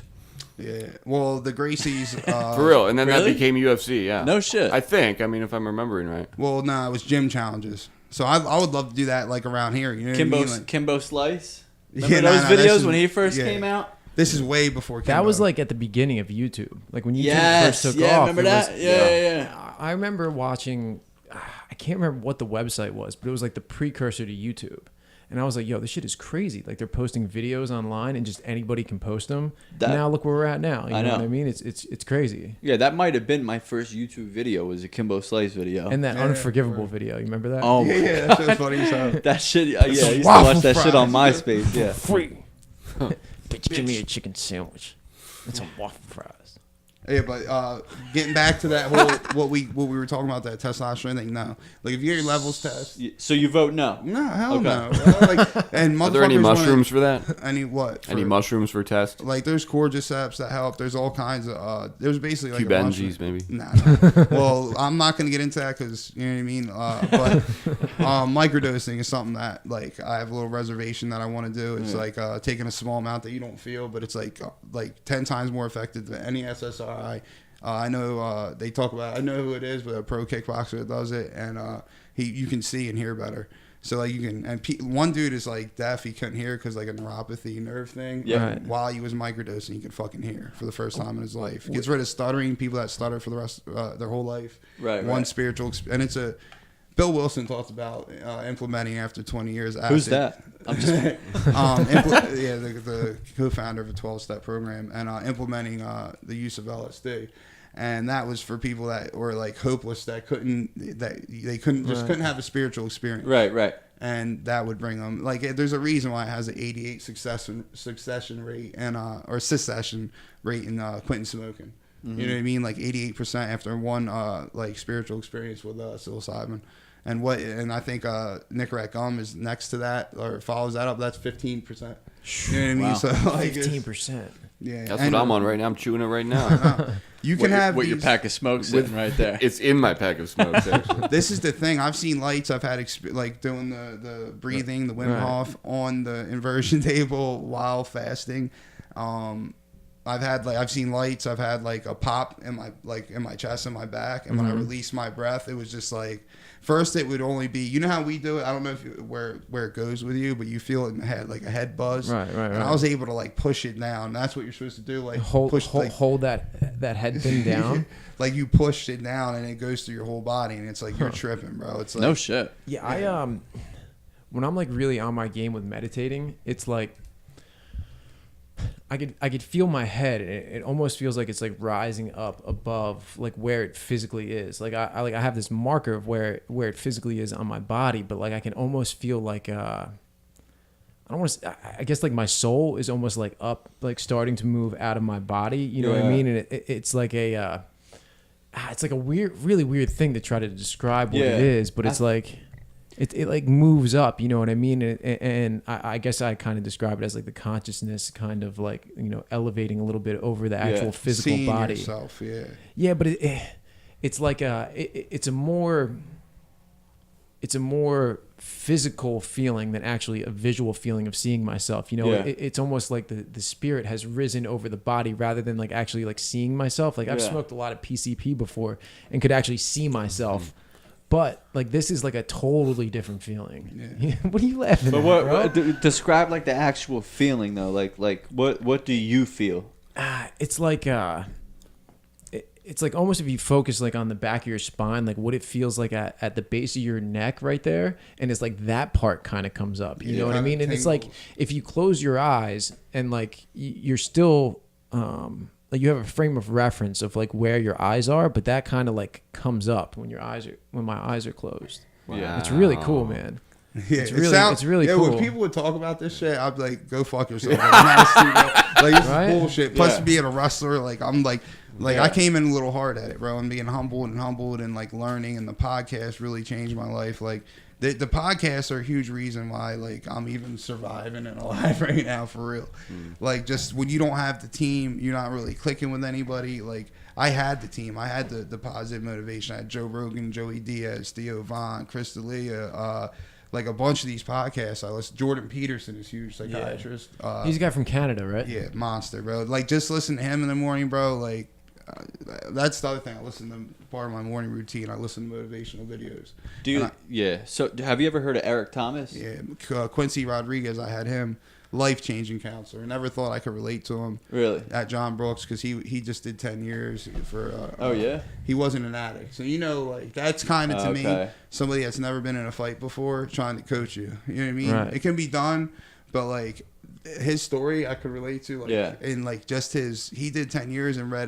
Yeah. Well, the Gracies. For real. And then Really? that became UFC, yeah. No shit. I think. I mean, if I'm remembering right. Well, no, it was gym challenges. So I would love to do that like around here. You know what I mean? Like, Kimbo Slice. Remember Yeah, those this videos is- when he first yeah. came out? This is way before Kimbo. That was like at the beginning of YouTube. Like when YouTube Yes. first took Yeah, off. remember it was- that? Yeah. I remember watching, I can't remember what the website was, but it was like the precursor to YouTube. And I was like, yo, this shit is crazy. Like they're posting videos online and just anybody can post them. Now look where we're at now. You know what I mean? It's crazy. Yeah, that might have been my first YouTube video, was a Kimbo Slice video. And that Unforgivable video, you remember that? oh, Yeah, that shit was funny as hell. that shit. Yeah, I used to waffle watch that shit on fries. MySpace. Yeah. Free. Bitch, give me a chicken sandwich. It's a waffle fries. Yeah, but getting back to that whole what we were talking about, that testosterone thing. No, like if you get your levels test, So you vote no? no, hell Okay. no. Bro. Like, and Are there any motherfuckers mushrooms for that? Any what? Any For- mushrooms for test? Like there's cordyceps that help. There's all kinds of. There's basically like a Cubensis, mushroom- maybe? Nah. Well, I'm not gonna get into that because you know what I mean. But microdosing is something that like I have a little reservation that I want to do. It's like taking a small amount that you don't feel, but it's like 10 times more effective than any SSRI. I know they talk about. I know who it is, but a pro kickboxer that does it, and you can see and hear better. So like you can, and one dude is like deaf. He couldn't hear because like a neuropathy nerve thing. Yeah. Right. While he was microdosing, he could fucking hear for the first time in his life. Gets rid of stuttering. People that stutter for the rest their whole life. Right. One spiritual, and it's a. Bill Wilson talks about implementing after 20 years. Who's acid. that? I'm just. The co-founder of a 12-step program, and implementing the use of LSD, and that was for people that were like hopeless, that they couldn't have a spiritual experience, Right. and that would bring them like. There's a reason why it has an 88 succession rate and or cessation rate in quitting smoking. Mm-hmm. You know what I mean? Like 88% after one like spiritual experience with psilocybin. And I think Nicorette gum is next to that or follows that up. That's 15%. You know what I mean? Wow. So like 15%. Yeah, That's what I'm on right now. I'm chewing it right now. You can have your pack of smokes sitting right there. It's in my pack of smokes, actually. This is the thing. I've seen lights. I've had like doing the breathing, the Wim Hof on the inversion table while fasting. I've seen lights. I've had like a pop in my chest and my back, and when I released my breath, it was just like. First, it would only be, you know how we do it? I don't know where it goes with you, but you feel it in the head, like a head buzz. Right. And I was able to like push it down. That's what you're supposed to do, like hold that head thing down. Like you pushed it down, and it goes through your whole body, and it's like you're tripping, bro. It's like No shit. Yeah, I when I'm like really on my game with meditating, it's like I could feel my head. It almost feels like it's like rising up above like where it physically is. Like I have this marker of where it physically is on my body, but like I can almost feel like I don't want to. I guess like my soul is almost like up, like starting to move out of my body. You know what I mean? And it's like it's like a really weird thing to try to describe what it is, but it's like. It like moves up, you know what I mean? And I guess I kind of describe it as like the consciousness kind of like, you know, elevating a little bit over the actual physical seeing body. Yourself, yeah, but it's like it's a more physical feeling than actually a visual feeling of seeing myself. You know, it's almost like the spirit has risen over the body rather than like actually like seeing myself. Like I've smoked a lot of PCP before and could actually see myself. But like this is like a totally different feeling. Yeah. What are you laughing at, bro? Describe like the actual feeling though. Like what do you feel? It's like it's like almost if you focus like on the back of your spine, like what it feels like at the base of your neck right there, and it's like that part kind of comes up. You know what I mean? And it's like if you close your eyes and like you're still like you have a frame of reference of like where your eyes are, but that kind of like comes up when my eyes are closed. Wow. Yeah, it's really cool, man. Yeah, it's really cool. When people would talk about this shit, I'd be like, "Go fuck yourself." Like it's bullshit. Plus, being a wrestler, like I'm like I came in a little hard at it, bro, and being humbled and like learning, and the podcast really changed my life. Like the podcasts are a huge reason why like I'm even surviving and alive right now, for real. Like just when you don't have the team, you're not really clicking with anybody. Like I had the team, I had the positive motivation. I had Joe Rogan, Joey Diaz, Theo Von, Chris D'Elia, like a bunch of these podcasts I listen. Jordan Peterson is a huge psychiatrist. He's a guy from Canada, right? Yeah, monster, bro. Like just listen to him in the morning, bro. Like that's the other thing. I listen to part of my morning routine. I listen to motivational videos. So have you ever heard of Eric Thomas? Yeah, Quincy Rodriguez. I had him, life-changing counselor. Never thought I could relate to him. Really? At John Brooks, because he just did 10 years for. He wasn't an addict, so you know, like that's kind of to me somebody that's never been in a fight before trying to coach you. You know what I mean? Right. It can be done, but like his story I could relate to. Like, and like just he did 10 years and read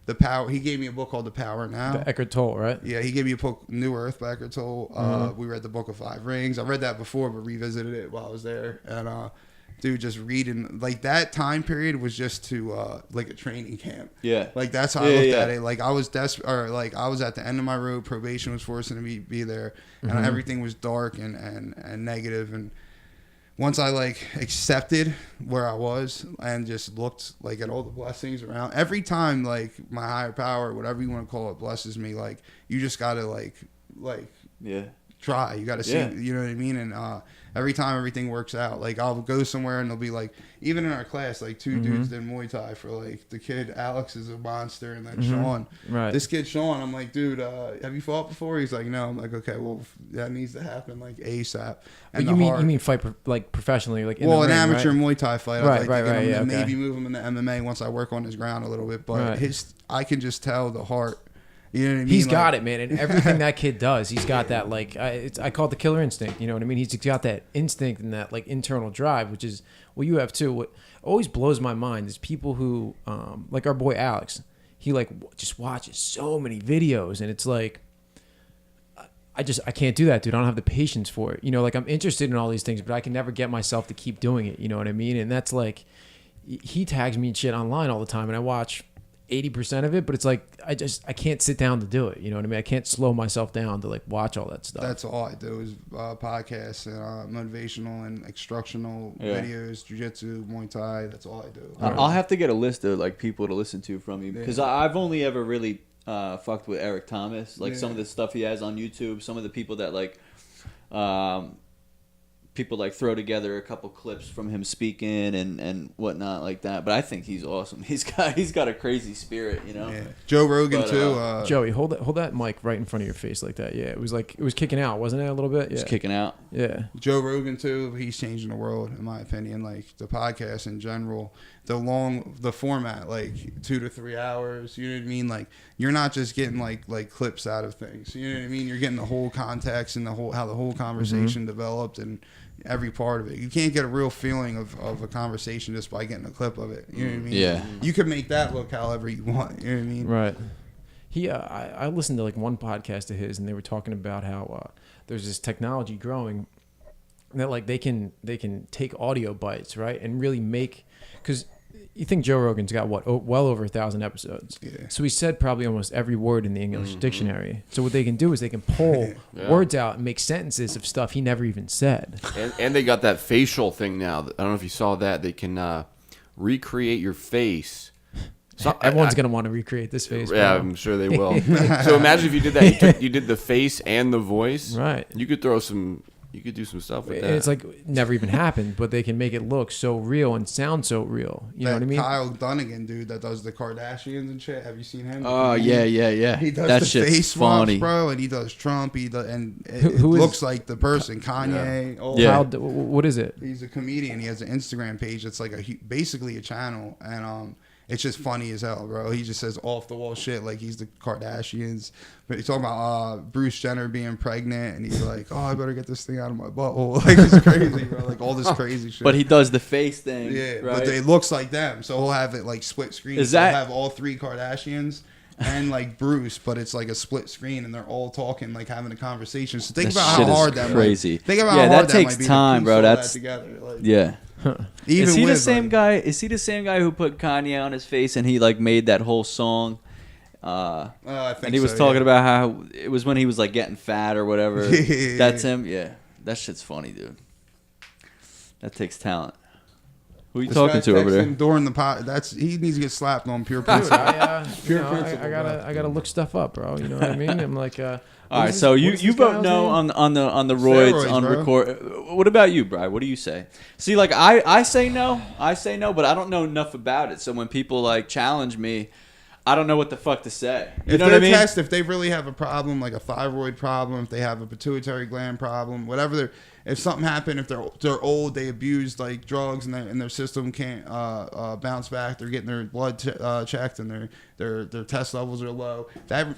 The Power. He gave me a book called The Power Now. The Eckhart Tolle, right? Yeah, he gave me a book, New Earth by Eckhart Tolle. We read the Book of Five Rings. I read that before, but revisited it while I was there. And dude, just reading like that time period was just to like a training camp. Yeah, like that's how I looked at it. Like I was desperate, or like I was at the end of my road. Probation was forcing me to be there, and everything was dark and negative. And once I like accepted where I was and just looked like at all the blessings around, every time like my higher power, whatever you want to call it, blesses me, like you just gotta like try. You gotta see, you know what I mean? And every time everything works out, like I'll go somewhere and they'll be like, even in our class, like two dudes did Muay Thai for like the kid Alex is a monster, and then Sean, this kid Sean, I'm like, dude, have you fought before? He's like, no. I'm like, okay, well that needs to happen like ASAP. And you mean fight like professionally, like in an the ring, amateur right? Muay Thai fight. Right, I'd like to get him okay. maybe move him into MMA once I work on his ground a little bit, but I can just tell the heart. You know what I mean? He's got it, man, and everything that kid does, he's got that like I call it the killer instinct. You know what I mean? He's got that instinct and that like internal drive, which is what you have too. What always blows my mind is people who like our boy Alex. He like just watches so many videos, and it's like I can't do that, dude. I don't have the patience for it. You know, like I'm interested in all these things, but I can never get myself to keep doing it. You know what I mean? And that's like he tags me and shit online all the time, and I watch 80% of it, but it's like I can't sit down to do it. You know what I mean? I can't slow myself down to like watch all that stuff. That's all I do is podcasts and motivational and instructional videos, jiu-jitsu, Muay Thai. That's all I do. I'll have to get a list of like people to listen to from you because I've only ever really fucked with Eric Thomas. Like some of the stuff he has on YouTube, some of the people that like people like throw together a couple clips from him speaking and whatnot like that. But I think he's awesome. He's got a crazy spirit, you know. Yeah. Joe Rogan too. Joey, hold that mic right in front of your face like that. Yeah, it was kicking out, wasn't it? A little bit. Yeah, it's kicking out. Yeah. Joe Rogan too. He's changing the world in my opinion. Like the podcast in general, the format, like 2 to 3 hours. You know what I mean? Like you're not just getting like clips out of things. You know what I mean? You're getting the whole context and how the whole conversation developed and every part of it. You can't get a real feeling of a conversation just by getting a clip of it. You know what I mean? Yeah. You can make that look however you want. You know what I mean? Right. He, I listened to like one podcast of his, and they were talking about how there's this technology growing that like they can take audio bites, right, and really make, because you think Joe Rogan's got well over 1,000 episodes. Yeah. So he said probably almost every word in the English dictionary. So what they can do is they can pull words out and make sentences of stuff he never even said. And they got that facial thing now. I don't know if you saw that. They can recreate your face. So Everyone's going to want to recreate this face. Yeah, bro. I'm sure they will. So imagine if you did that. You did the face and the voice. Right. You could throw some. You could do some stuff with that. And it's like never even happened, but they can make it look so real and sound so real. You know what I mean? Kyle Dunnigan dude that does the Kardashians and shit. Have you seen him? Oh yeah. He does that the shit's face swaps, funny, bro, and he does Trump. It Who looks is- like the person. Kanye. Oh, Yeah. What is it? He's a comedian. He has an Instagram page that's like basically a channel, and it's just funny as hell, bro. He just says off the wall shit like he's the Kardashians. But he's talking about Bruce Jenner being pregnant, and he's like, "Oh, I better get this thing out of my butthole." Like it's crazy, bro. Like all this crazy shit. but he does the face thing. Yeah, right? but it looks like them, so he'll have it like split screen. Is So he'll that- have all 3 Kardashians and like Bruce, but it's like a split screen, and they're all talking, like having a conversation. So think That about shit how is hard that crazy. might. Think about Yeah, how that hard takes might be time, to bro. piece all that That's- together. Like, yeah. even Is he the with, same like, guy? Is he the same guy who put Kanye on his face and he like made that whole song? I think And he was so, talking yeah. about how it was when he was like getting fat or whatever. Yeah. That's him. Yeah, that shit's funny, dude. That takes talent. Who are you This talking guy to over there? texting during the pod. He needs to get slapped on pure Dude, principle. I principle, gotta look stuff up, bro. You know what I mean? I'm like, All right, so you vote no on the roids Steroids, on bro. record. What about you, Bri? What do you say? See, like I say no, but I don't know enough about it. So when people like challenge me, I don't know what the fuck to say. You If know what I they're mean? if they really have a problem, like a thyroid problem, if they have a pituitary gland problem, whatever, if something happened, if they're old, they abused like drugs, and their system can't bounce back, they're getting their blood checked, and their test levels are low. That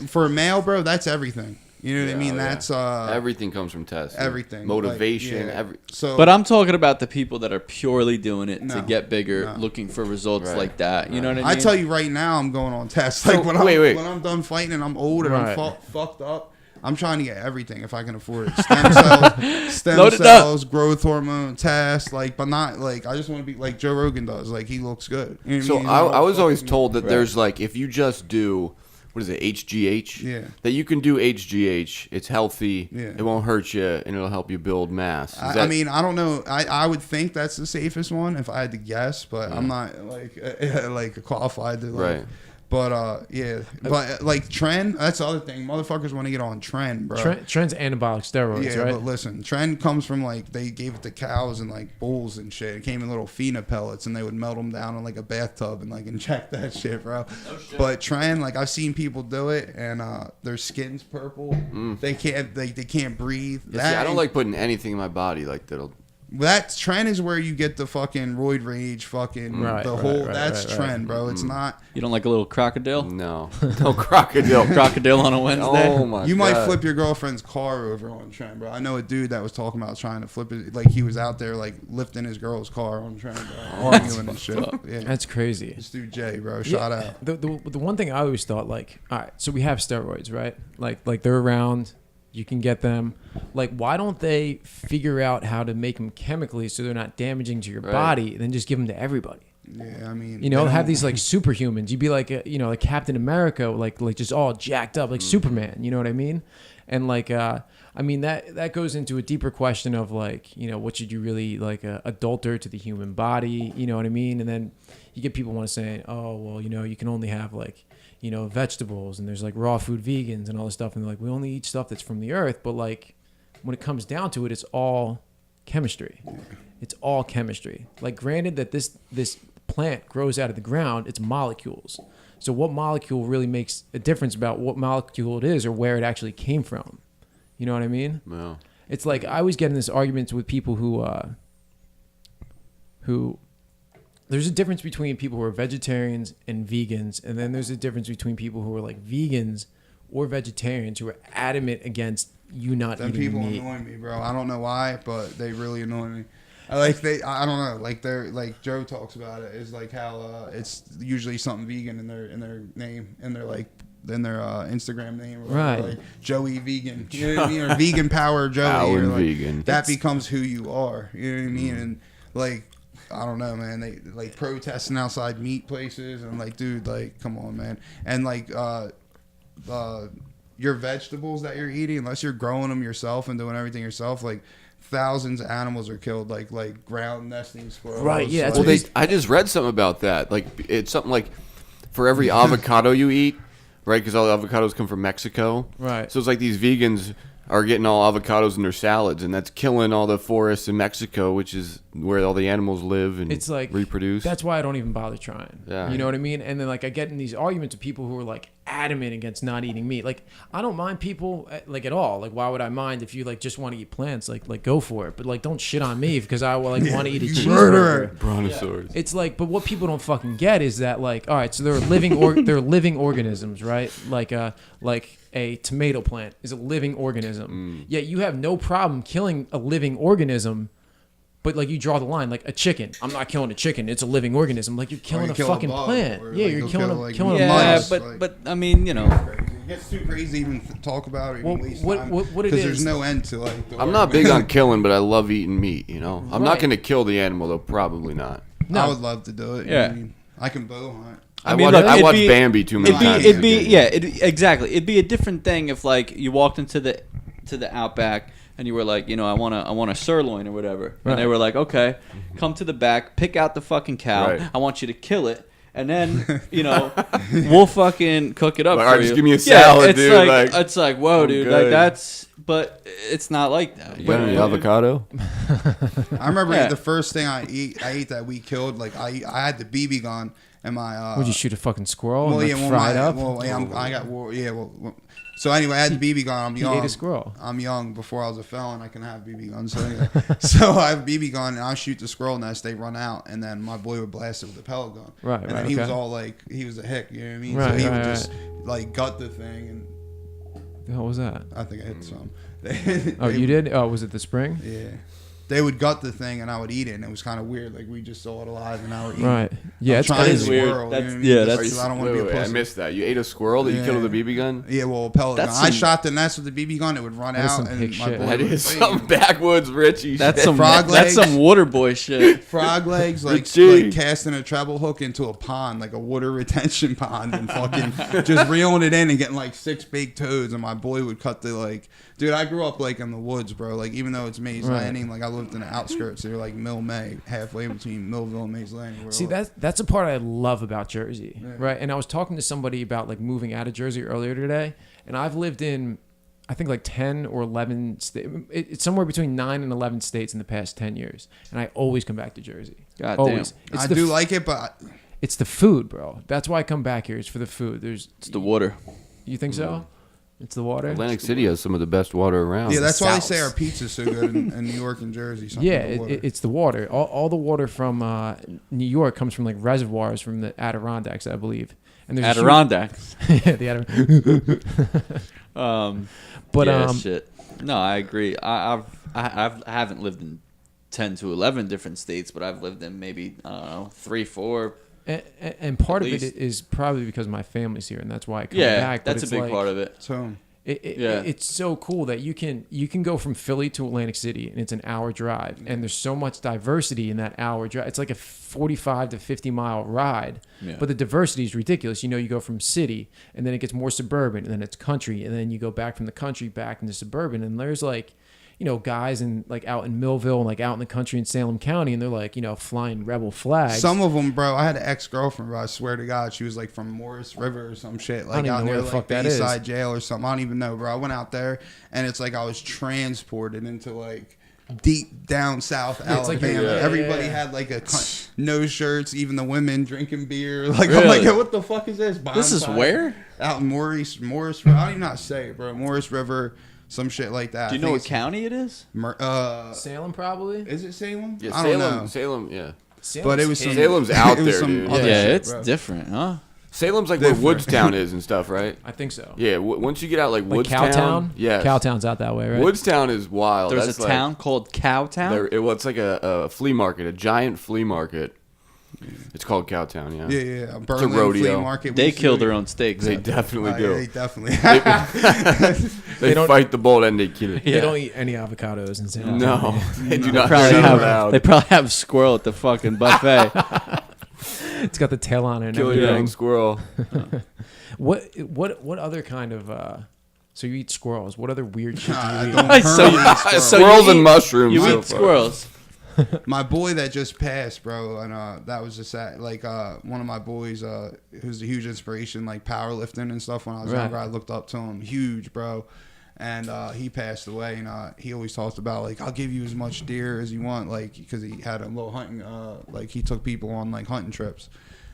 for a male, bro, that's everything. You know what I mean? Yeah. That's Everything comes from tests. everything. Motivation. Like, yeah. So, But I'm talking about the people that are purely doing it to No. get bigger, No. looking for results Right. like that. You know what I mean? I tell you right now, I'm going on tests. So, Like when wait. I'm done fighting and I'm old and Right. I'm fucked up, I'm trying to get everything if I can afford it. Stem cells, Load it up. growth hormone tests, like, but not like I just want to be like Joe Rogan does. Like he looks good. You know what So mean? I was always told that Right. there's like if you just do what is it HGH? Yeah. That you can do HGH. It's healthy. Yeah. It won't hurt you, and it'll help you build mass. Is I that- mean, I don't know. I would think that's the safest one if I had to guess, but I'm not like qualified to like. Right. But but like trend. That's the other thing. Motherfuckers want to get on trend, bro. Trend's anabolic steroids, Yeah, right? but listen, trend comes from like they gave it to cows and like bulls and shit. It came in little FENA pellets, and they would melt them down in like a bathtub and like inject that shit, bro. But trend, like I've seen people do it, and their skin's purple. They can't breathe. Yeah, see, I don't like putting anything in my body like that'll. that. Trend is where you get the fucking roid rage, fucking Right, the right, whole. right, that's right, trend, bro. It's not. You don't like a little crocodile? No, no crocodile. Crocodile on a Wednesday? Oh my! You might God. flip your girlfriend's car over on trend, bro. I know a dude that was talking about trying to flip it. Like he was out there like lifting his girl's car on trend, bro. Arguing and shit. Yeah. That's crazy. This dude Jay, bro. Shout out. The one thing I always thought, like, all right, so we have steroids, right? Like they're around, you can get them. Like, why don't they figure out how to make them chemically so they're not damaging to your Right. body, and then just give them to everybody? Yeah, I mean, You know, have these like superhumans. You'd be like, you know, like Captain America, like just all jacked up, like Superman. You know what I mean? And like, I mean that goes into a deeper question of like, you know, what should you really like adulter to the human body? You know what I mean? And then you get people want to say, oh, well, you know, you can only have like, you know, vegetables, and there's like raw food vegans and all this stuff, and they're like, we only eat stuff that's from the earth. But like, when it comes down to it, it's all chemistry. It's all chemistry. Like, granted that this plant grows out of the ground, it's molecules. So what molecule really makes a difference about what molecule it is or where it actually came from? You know what I mean? Wow. It's like I always get in this arguments with people who there's a difference between people who are vegetarians and vegans, and then there's a difference between people who are like vegans or vegetarians who are adamant against you not eating people meat. Annoy me, bro. I don't know why, but they really annoy me. I don't know. Like they're like Joe talks about it. Is like how it's usually something vegan in their name, and they're like in their Instagram name, or right? Like Joey Vegan, you know what I mean, or Vegan Power Joey. Power like, vegan. That becomes who you are. You know what I mean? And like, I don't know, man. They like protesting outside meat places, and like, dude, like, come on, man. And like, your vegetables that you're eating, unless you're growing them yourself and doing everything yourself, like. Thousands of animals are killed, like ground nesting squirrels. Right, yeah. Well, I just read something about that. Like, it's something like for every avocado you eat, right? Because all the avocados come from Mexico. Right. So it's like these vegans are getting all avocados in their salads, and that's killing all the forests in Mexico, which is where all the animals live and it's like reproduce. That's why I don't even bother trying. Yeah. You know what I mean? And then like I get in these arguments with people who are like adamant against not eating meat. Like I don't mind people like at all. Like why would I mind if you like just want to eat plants? Like go for it. But like don't shit on me because I want to eat a cheeseburger. Brontosaurus. Yeah. It's like, but what people don't fucking get is that like, all right, so they're living organisms, right? Like a tomato plant is a living organism. Yet you have no problem killing a living organism, but like you draw the line, like a chicken. I'm not killing a chicken. It's a living organism. Like you're killing a fucking plant. Yeah, you're killing a mouse. mouse. But I mean, you know. It gets too crazy to even talk about it. What it is? Because there's no end to like. I'm not big on killing, but I love eating meat. You know, I'm not going to kill the animal though. Probably not. No. I would love to do it. Yeah. I mean, I can bow hunt. I watch Bambi too many times. Exactly. It'd be a different thing if like you walked into the Outback and you were like, you know, I want a sirloin or whatever, and they were like, okay, come to the back, pick out the fucking cow. Right. I want you to kill it, and then you know we'll fucking cook it up Like, for all right, you. just give me a salad, it's dude. Like, Like, it's like, whoa, dude, good. like that's. But it's not like that. You got any avocado? I remember the first thing I ate that we killed. Like I had the BB gun and my. Would you shoot a fucking squirrel Well, and yeah, like, fry it up? Well, yeah, I got. So anyway, I had the BB gun. I'm young. He ate a squirrel. I'm young. Before I was a felon, I can have BB guns. So anyway, so I have a BB gun, and I shoot the squirrel nest. They run out, and then my boy would blast it with a pellet gun. Right, and then he was all like, he was a hick. You know what I mean? Right, so he would just like gut the thing, and what was that? I think I hit some. Oh, you did? Oh, was it the spring? Yeah. They would gut the thing and I would eat it, and it was kind of weird. Like we just saw it alive and now we're eating. Right. Yeah, it's trying crazy. to Weird. squirrel, That's- you know what I mean? yeah, Just that's- 'cause I don't want to be a I pussy. missed that. You ate a squirrel that you killed with a BB gun? Yeah, well, a pellet gun. That's I some- shot the nest with the BB gun. It would run That is out, some and hick my shit. boy That would is fight. some backwoods Richie That's shit. some Frog that's legs. some water boy shit. frog legs, like Gee. casting a treble hook into a pond, like a water retention pond, and fucking just reeling it in and getting like 6 big toads. And my boy would cut the like, dude. I grew up like in the woods, bro. Like even though it's Mays Landing, like I lived in the outskirts. They're like Mill May, halfway between Millville and Mays Landing. See, that's a part I love about Jersey, right? And I was talking to somebody about like moving out of Jersey earlier today, and I've lived in, I think like 10 or 11 it's somewhere between 9 and 11 states in the past 10 years, and I always come back to Jersey. God Always. damn. I do like it, but It's the food, bro. That's why I come back here. It's for the food. It's the water. You think so? It's the water. Atlantic City has some of the best water around. yeah, that's why they South. say our pizza's so good in New York and Jersey. Something Yeah, with the water. it's the water. All the water from New York comes from like reservoirs from the Adirondacks, I believe. And there's Adirondacks. yeah, the Adirondacks. But yeah, shit. No, I agree. I haven't lived in 10 to 11 different states, but I've lived in maybe I don't know 3, 4. And part At of it least. is probably because my family's here, and that's why I come Yeah, back. that's a it's big like, part of it. So It's so cool that you can go from Philly to Atlantic City and it's an hour drive, and there's so much diversity in that hour drive. It's like a 45 to 50 mile ride, but the diversity is ridiculous. You go from city and then it gets more suburban and then it's country and then you go back from the country back into suburban, and there's like guys out in Millville and like out in the country in Salem County, and they're like, flying rebel flags. Some of them, bro. I had an ex-girlfriend, bro. I swear to God, she was like from Morris River or some shit, like out near like Bayside Jail or something. I don't even know, bro. I went out there and it's like I was transported into like deep down South Alabama. Like, everybody had like no shirts, even the women drinking beer. Like I'm like, what the fuck is this? This is where? Out in Morris River. I don't even know how to say it, bro. Morris River. Some shit like that. Do you know what county it is? Salem, probably. Is it Salem? Yeah, I don't know. Salem, yeah. But it was Salem's out there, dude. Yeah, shit, it's bro. different, huh? Salem's like where Woodstown is and stuff, right? I think so. Yeah, once you get out like Woodstown. Cowtown? Yeah. Cowtown's out that way, right? Woodstown is wild. There's a town called Cowtown? It's like a flea market, a giant flea market. It's called Cowtown, yeah. Yeah. It's a rodeo. Flea market. They kill their own steaks. They definitely do. Yeah, they definitely. They fight the bull and they kill it. They don't eat any avocados in Salem. No, they do not. They probably have squirrel at the fucking buffet. It's got the tail on it and Kill your everything. own squirrel. What other kind of so you eat squirrels? What other weird shit do you eat? Squirrels and mushrooms. You eat squirrels. My boy that just passed, bro, and that was just like one of my boys who's a huge inspiration, like powerlifting and stuff. When I was younger, I looked up to him, huge, bro. And he passed away, and he always talked about like, I'll give you as much deer as you want, like, because he had a little hunting, like he took people on like hunting trips.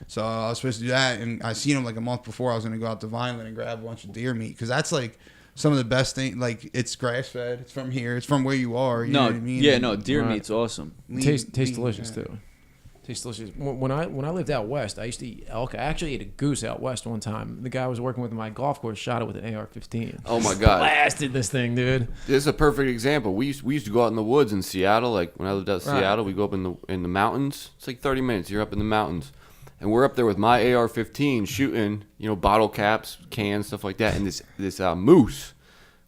So I was supposed to do that, and I seen him like a month before. I was gonna go out to Vineland and grab a bunch of deer meat, because that's like some of the best things. Like, it's grass fed, it's from here, it's from where you are. You know what I mean? Yeah, no, deer meat's awesome. Tastes delicious too. Tastes delicious. When I lived out west, I used to eat elk. I actually ate a goose out west one time. The guy I was working with in my golf course shot it with an AR-15. Oh my god! Blasted this thing, dude. This is a perfect example. We used to go out in the woods in Seattle. Like when I lived out in Seattle, we go up in the mountains. It's like 30 minutes. You're up in the mountains, and we're up there with my AR-15 shooting, bottle caps, cans, stuff like that, and this moose.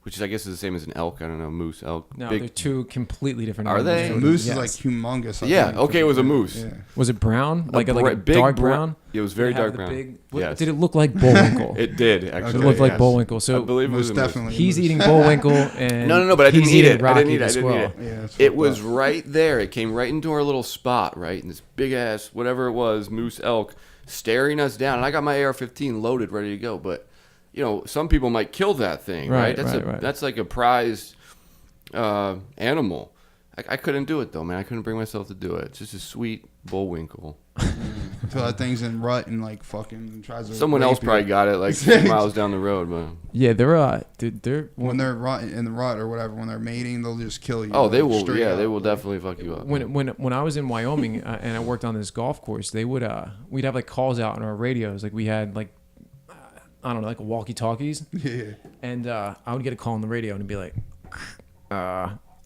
Which is, I guess, is the same as an elk. I don't know, moose, elk. No, they're two completely different. Are they? animals. Moose Yes. is like humongous. Yeah, okay, it was a moose. Yeah. Was it brown? Like a big dark brown? It was very Did it have dark brown. Yes. Yes. Did it look like Bullwinkle? It did, actually. It looked like yes. Bullwinkle. So I believe it was Most a moose. definitely. he's eating Bullwinkle, and No, but I didn't he's eat eating it. I Rocky didn't eat it. the I didn't eat squirrel. it. Yeah, it's It fucked was up. right there. It came right into our little spot, right? And this big ass, whatever it was, moose elk, staring us down. And I got my AR-15 loaded, ready to go. But, some people might kill that thing, right? That's like a prized animal. I couldn't do it though, man. I couldn't bring myself to do it. It's just a sweet Bullwinkle. So that thing's in rut and like fucking tries to. Someone else probably got it like 6 miles down the road, but Yeah, they're when they're in the rut or whatever, when they're mating, they'll just kill you. oh, they like, will. straight Yeah, up. they will definitely fuck you up. when I was in Wyoming and I worked on this golf course, they would we'd have like calls out on our radios. Like we had like I don't know, like walkie talkies. Yeah. And I would get a call on the radio and it'd be like,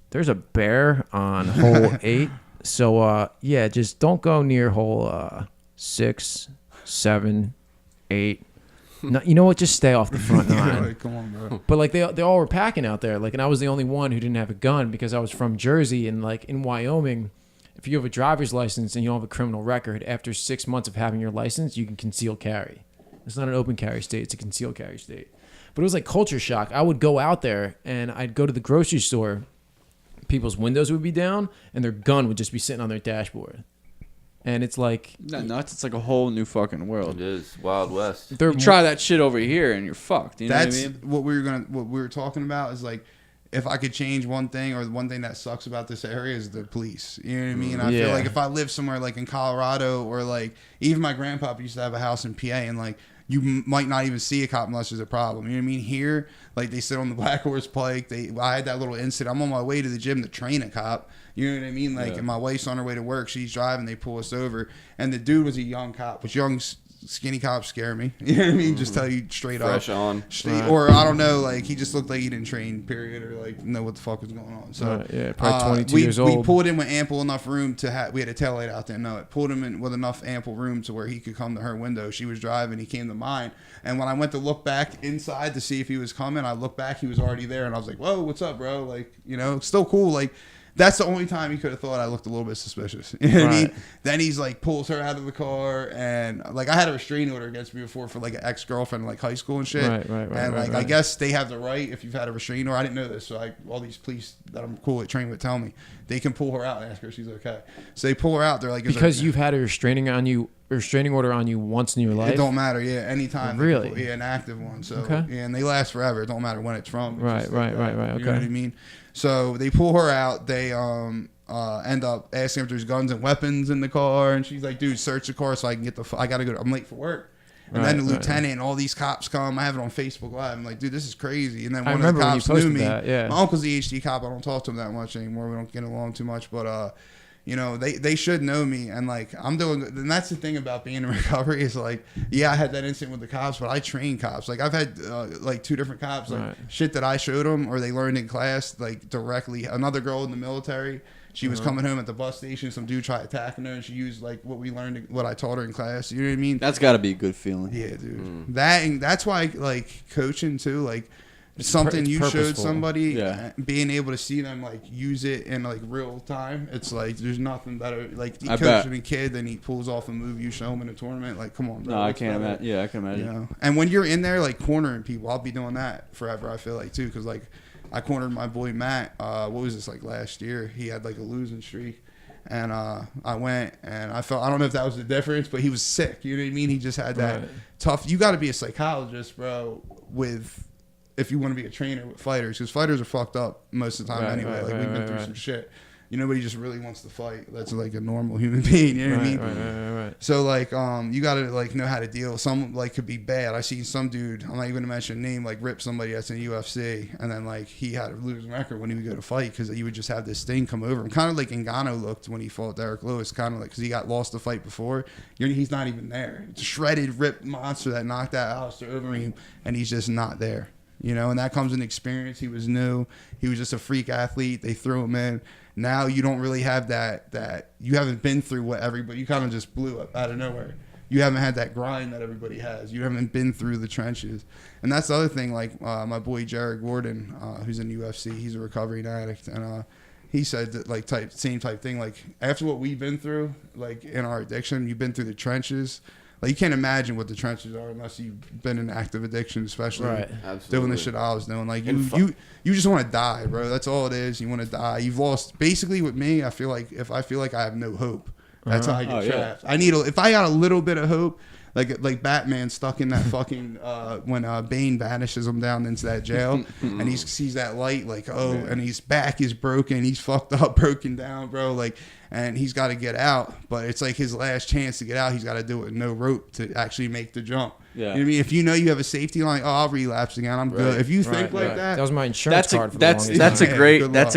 there's a bear on hole 8. So yeah, just don't go near hole 6, 7, 8. No, you know what? Just stay off the front nine. Like, come on, bro. But like they all were packing out there. Like, and I was the only one who didn't have a gun because I was from Jersey, and like in Wyoming, if you have a driver's license and you don't have a criminal record, after 6 months of having your license, you can conceal carry. It's not an open carry state; it's a concealed carry state. But it was like culture shock. I would go out there and I'd go to the grocery store. People's windows would be down and their gun would just be sitting on their dashboard. And it's like It's like a whole new fucking world. It is Wild West. You try that shit over here and you're fucked. You know That's what I mean? what we were talking about is like, if I could change one thing, or the one thing that sucks about this area is the police. You know what I mean? I feel like if I lived somewhere like in Colorado, or like even my grandpa used to have a house in PA, and like you might not even see a cop unless there's a problem. You know what I mean? Here, like they sit on the Black Horse Pike. I had that little incident. I'm on my way to the gym to train a cop. You know what I mean? Like, and my wife's on her way to work. She's driving. They pull us over, and the dude was a young cop, was young, skinny cops scare me. You know what I mean? Just tell you straight Fresh up. on. Straight, or I don't know, like he just looked like he didn't train, period, or like know what the fuck was going on. So yeah, probably 22 years old. We pulled in with ample enough room to have. We had a taillight out there. No, it pulled him in with enough ample room to where he could come to her window. She was driving. He came to mine. And when I went to look back inside to see if he was coming, I looked back. He was already there, and I was like, "Whoa, what's up, bro?" Like, you know, still cool. Like, that's the only time he could have thought I looked a little bit suspicious. You know what I mean? Then he's like pulls her out of the car, and like I had a restraining order against me before for like an ex-girlfriend in like high school and shit. And like I guess they have the right if you've had a restraining order. I didn't know this, so all these police that I'm cool at training with tell me they can pull her out and ask her if she's okay. So they pull her out. They're like, because you've had a restraining order on you once in your life. It don't matter, yeah. Anytime, really, an active one. So yeah, and they last forever. It don't matter when it's from. Right. Okay. You know what I mean? So they pull her out. They end up asking if there's guns and weapons in the car, and she's like, "Dude, search the car so I can get I gotta go. I'm late for work." And then the lieutenant and all these cops come. I have it on Facebook Live. I'm like, dude, this is crazy. And then one of the cops knew me. My uncle's the HD cop. I don't talk to him that much anymore. We don't get along too much, but you know, they should know me, and like I'm doing. And that's the thing about being in recovery is like, yeah, I had that incident with the cops, but I train cops. Like I've had like 2 different cops, like shit that I showed them or they learned in class, like directly. Another girl in the military, she was coming home at the bus station. Some dude tried attacking her, and she used like what we learned, what I taught her in class. You know what I mean? That's got to be a good feeling. Yeah, dude. That's why like coaching too, like. Something you showed somebody, being able to see them like use it in like real time, it's like there's nothing better. Like coaching a kid, then he pulls off a move you show him in a tournament. Like, come on, bro. No, I can't imagine. Yeah, I can imagine. You know? And when you're in there like cornering people, I'll be doing that forever. I feel like too, because like I cornered my boy Matt. What was this, like last year? He had like a losing streak. And I went and I don't know if that was the difference, but he was sick. You know what I mean? He just had that tough. You got to be a psychologist, bro, if you want to be a trainer with fighters, because fighters are fucked up most of the time anyway. Like we've been through some shit. You know, nobody just really wants to fight. That's like a normal human being. You know what I mean? Right. So like, you got to like know how to deal. Some like could be bad. I seen some dude. I'm not even gonna mention a name. Like rip somebody that's in the UFC, and then like he had a losing record when he would go to fight because he would just have this thing come over him. Kind of like Ngannou looked when he fought Derek Lewis. Kind of like because he got lost the fight before. He's not even there. It's a shredded, ripped monster that knocked out Alistair Overeem, and he's just not there. You know, and that comes in experience. He was new. He was just a freak athlete. They threw him in. Now you don't really have that you haven't been through what everybody, you kind of just blew up out of nowhere. You haven't had that grind that everybody has. You haven't been through the trenches. And that's the other thing, like my boy Jared Gordon, who's in UFC, he's a recovering addict. And he said that like same type thing, like after what we've been through, like in our addiction, you've been through the trenches. Like you can't imagine what the trenches are unless you've been in active addiction, especially doing the shit I was doing. Like you just want to die, bro. That's all it is. You want to die. You've lost. Basically, with me, I feel like if I feel like I have no hope, that's how I get trapped. I need if I got a little bit of hope, like Batman stuck in that fucking when Bane vanishes him down into that jail, and he sees that light, like and his back is broken, he's fucked up, broken down, bro. Like. And he's got to get out, but it's like his last chance to get out. He's got to do it with no rope to actually make the jump. Yeah. You know what I mean? If you know you have a safety line, I'll relapse again. I'm good. If you think like that, that was my insurance card. That's a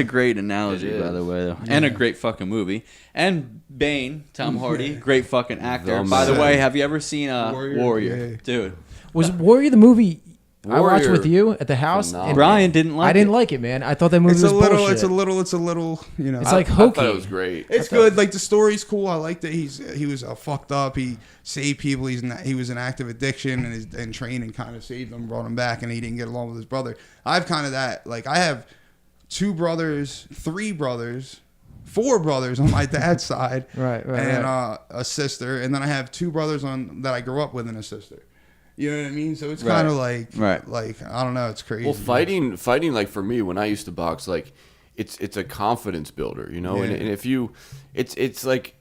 great analogy, by the way, though. And a great fucking movie. And Bane, Tom Hardy, great fucking actor. By the way, have you ever seen Warrior? Yeah. Dude, was Warrior the movie? I watched with you at the house. And Brian didn't like it. I didn't like it, man. I thought that movie was bullshit. It's a little, you know. It's like hokey. I thought it was great. It's good. Like the story's cool. I like that he was fucked up. He saved people. He was in active addiction and training kind of saved him, brought him back, and he didn't get along with his brother. I've kind of that. Like I have 2 brothers, 3 brothers. 4 brothers on my dad's side, and a sister, and then I have 2 brothers that I grew up with and a sister. You know what I mean? So it's kind of like I don't know, it's crazy. Well, fighting like for me when I used to box, like it's a confidence builder, you know. And if you, it's like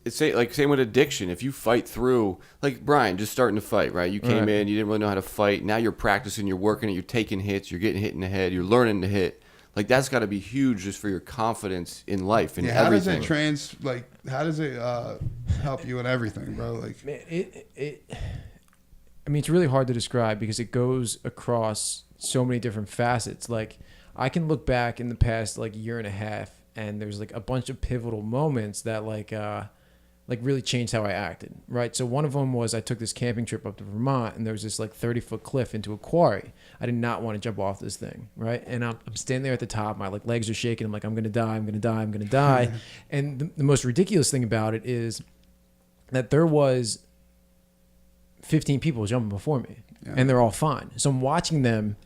same with addiction. If you fight through, like Brian just starting to fight, right? You came in, you didn't really know how to fight. Now you're practicing, you're working it, you're taking hits, you're getting hit in the head, you're learning to hit. Like that's got to be huge just for your confidence in life and everything. How does it help you in everything, bro? Like it I mean, it's really hard to describe because it goes across so many different facets. Like, I can look back in the past, like, year and a half, and there's, like, a bunch of pivotal moments that, like, like really changed how I acted, right? So one of them was I took this camping trip up to Vermont, and there was this like 30-foot cliff into a quarry. I did not want to jump off this thing, right? And I'm standing there at the top, my like legs are shaking. I'm like, I'm gonna die, I'm gonna die, I'm gonna die. And the most ridiculous thing about it is that there was 15 people jumping before me, and they're all fine. So I'm watching them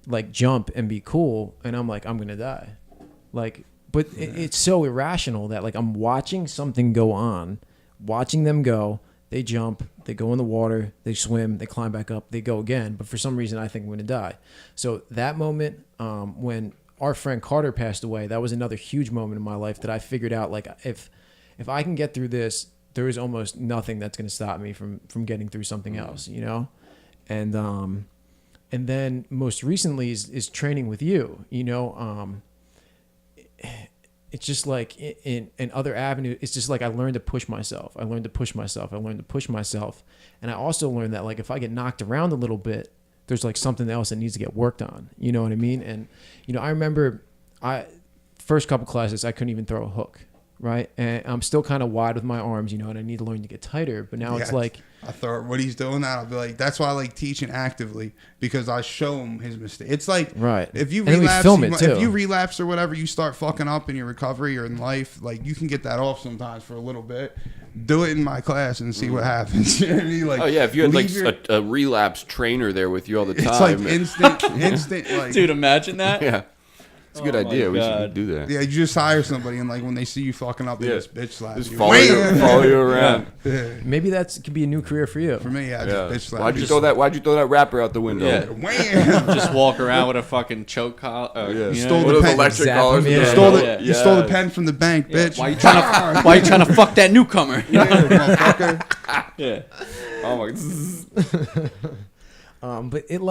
like jump and be cool, and I'm like, I'm gonna die, like. But it's so irrational that like I'm watching something go on, watching them go, they jump, they go in the water, they swim, they climb back up, they go again. But for some reason, I think I'm going to die. So that moment when our friend Carter passed away, that was another huge moment in my life that I figured out, like if I can get through this, there is almost nothing that's going to stop me from getting through something else, you know? And then most recently is training with you, you know? It's just like in other avenues, it's just like I learned to push myself. I learned to push myself. And I also learned that like if I get knocked around a little bit, there's like something else that needs to get worked on. You know what I mean? And, you know, I remember first couple classes, I couldn't even throw a hook, right? And I'm still kind of wide with my arms, you know, and I need to learn to get tighter. But now it's like... I thought what he's doing that, I'll be like, that's why I like teaching actively, because I show him his mistake. It's like, if you relapse, if you relapse or whatever, you start fucking up in your recovery or in life, like you can get that off sometimes for a little bit. Do it in my class and see what happens. You know what I mean? Like, if you had like a relapse trainer there with you all the time. It's like instant. Like, dude, imagine that. Yeah. It's a good idea. We should do that. Yeah, you just hire somebody and like when they see you fucking up, they just bitch slap you. Follow you around. Yeah. Maybe that could be a new career for you. For me, just bitch slap. Why'd you throw that rapper out the window? Yeah. Just walk around with a fucking choke collar. You stole the pen. Electric collars. You stole the pen from the bank, bitch. Why you trying to fuck that newcomer? Motherfucker. Yeah. Oh my. But it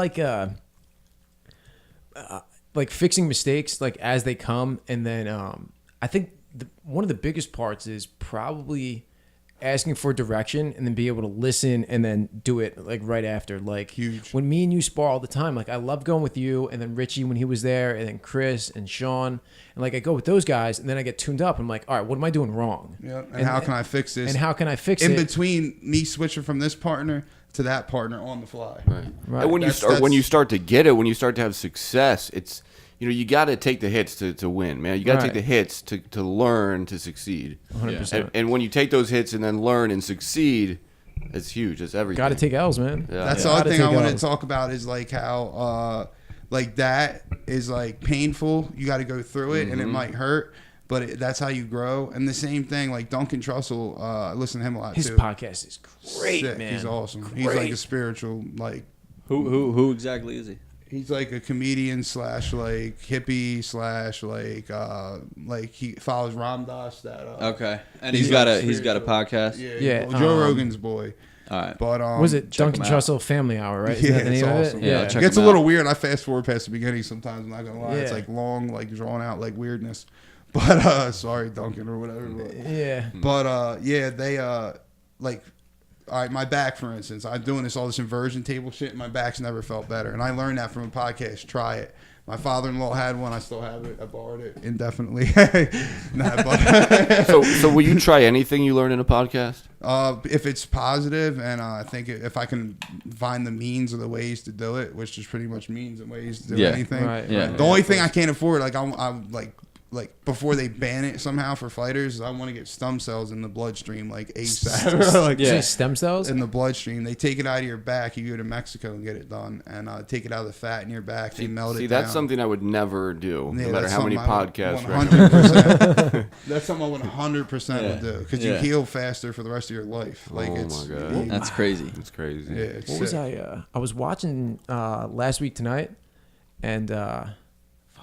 like fixing mistakes like as they come, and then I think one of the biggest parts is probably asking for direction and then be able to listen and then do it like right after. Like huge. When me and you spar all the time, like I love going with you and then Richie when he was there and then Chris and Sean, and like I go with those guys and then I get tuned up. I'm like, all right, what am I doing wrong? Yeah. And how can I fix this? And how can I fix in it? between me switching from this partner to that partner on the fly. Right. And when you start to get it, when you start to have success, it's, you know, you got to take the hits to win, man. You got to take the hits to learn to succeed. 100%. And when you take those hits and then learn and succeed, it's huge. It's everything. Got to take L's, man. Yeah. That's the other thing I want to talk about is like how like that is like painful. You got to go through it and it might hurt. But that's how you grow. And the same thing, like Duncan Trussell, I listen to him a lot too. His podcast is great, Sick. man. He's awesome. Great. He's like a spiritual, like... Who exactly is he? He's like a comedian slash like hippie slash like he follows Ram Dass. Okay. And he's got a podcast? Yeah. Joe Rogan's boy. All right. But was it Duncan Trussell Family Hour, right? Is that the name awesome. of it? Yeah. It gets a little weird. I fast forward past the beginning sometimes, I'm not gonna lie. It's like long, like drawn out like weirdness. But sorry, Duncan or whatever. But they like, all right, my back, for instance, I'm doing all this inversion table shit, and my back's never felt better. And I learned that from a podcast. Try it. My father-in-law had one. I still have it. I borrowed it indefinitely. So will you try anything you learn in a podcast? If it's positive, and I think if I can find the means or the ways to do it, which just pretty much means and ways to do anything. The only thing I can't afford, like I'm like before they ban it somehow for fighters, I want to get stem cells in the bloodstream like ASAP. Stem cells in the bloodstream. They take it out of your back. You go to Mexico and get it done, and take it out of the fat in your back. They melt it down. That's something I would never do, no matter how many podcasts. 100%. That's something I would 100% would do, because you heal faster for the rest of your life. Like my God, that's crazy. It's crazy. Yeah, it's what was I was watching last week tonight, and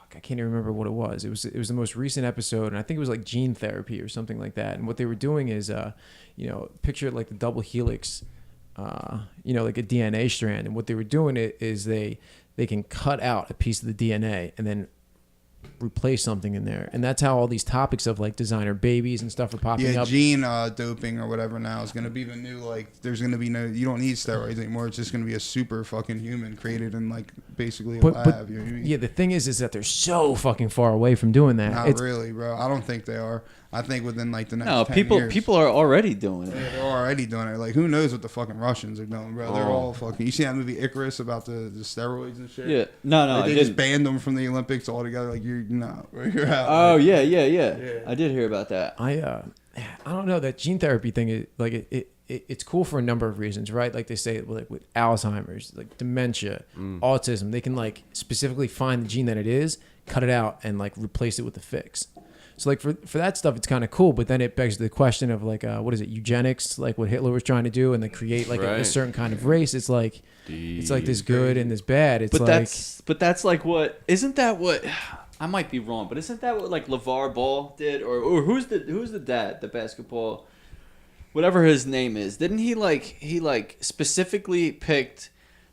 I can't even remember what it was. It was the most recent episode, and I think it was like gene therapy or something like that. And what they were doing is, picture it like the double helix, like a DNA strand. And what they were doing is they can cut out a piece of the DNA and then replace something in there. And that's how all these topics of like designer babies and stuff are popping up. Gene doping or whatever now is going to be the new, like, there's going to be you don't need steroids anymore. It's just going to be a super fucking human created in like basically a lab. You know what I mean? Yeah, the thing is that they're so fucking far away from doing that. Not really, bro. I don't think they are. I think within like the next 10 years. people are already doing it. Yeah, they're already doing it. Like, who knows what the fucking Russians are doing, bro? They're all fucking. You see that movie Icarus about the steroids and shit? Yeah. No, like, I they didn't. just banned them from the Olympics altogether. Like, you're out. Oh, yeah. I did hear about that. I don't know, that gene therapy thing is like it's cool for a number of reasons, right? Like they say, like with Alzheimer's, like dementia, autism, they can like specifically find the gene that it is, cut it out, and like replace it with a fix. So like for that stuff, it's kind of cool, but then it begs the question of like, what is it, eugenics, like what Hitler was trying to do, and then create like a certain kind of race. It's like this good and this bad. It's but that's like what, isn't that what? I might be wrong, but isn't that what like LeVar Ball did, or who's the dad, the basketball, whatever his name is? Didn't he specifically picked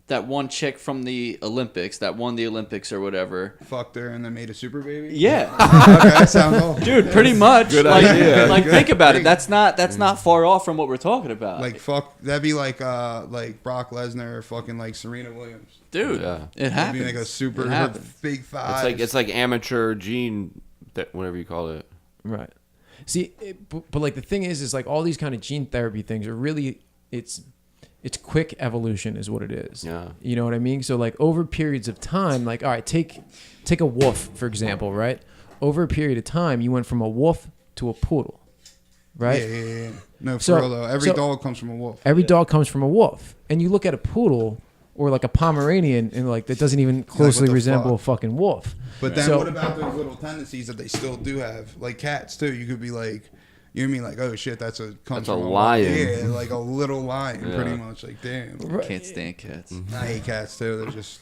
that one chick from the Olympics that won the Olympics or whatever? Fucked her and then made a super baby. Yeah. Okay, that sounds awful. Dude, pretty much. Good idea. Like think about it. That's not far off from what we're talking about. Like fuck, that'd be like Brock Lesnar or fucking like Serena Williams. Dude, Yeah. it happens. That'd be like a super big thighs. It's like amateur gene, whatever you call it. right. See, but like the thing is like all these kind of gene therapy things are really it's quick evolution is what it is. Yeah. You know what I mean? So like over periods of time, like all right, take a wolf for example, right? Over a period of time, you went from a wolf to a poodle, right? Yeah. No, for So- real though. Every dog comes from a wolf. Every dog comes from a wolf, and you look at a poodle or like a Pomeranian, and like that doesn't even closely the resemble fuck? a fucking wolf. But then So- what about those little tendencies that they still do have? Like cats too. You could be like, you know what I mean? Like, oh shit, that's a lion. Yeah, like a little lion, Yeah. pretty much. Like, damn. Can't stand cats. I hate cats too. They're just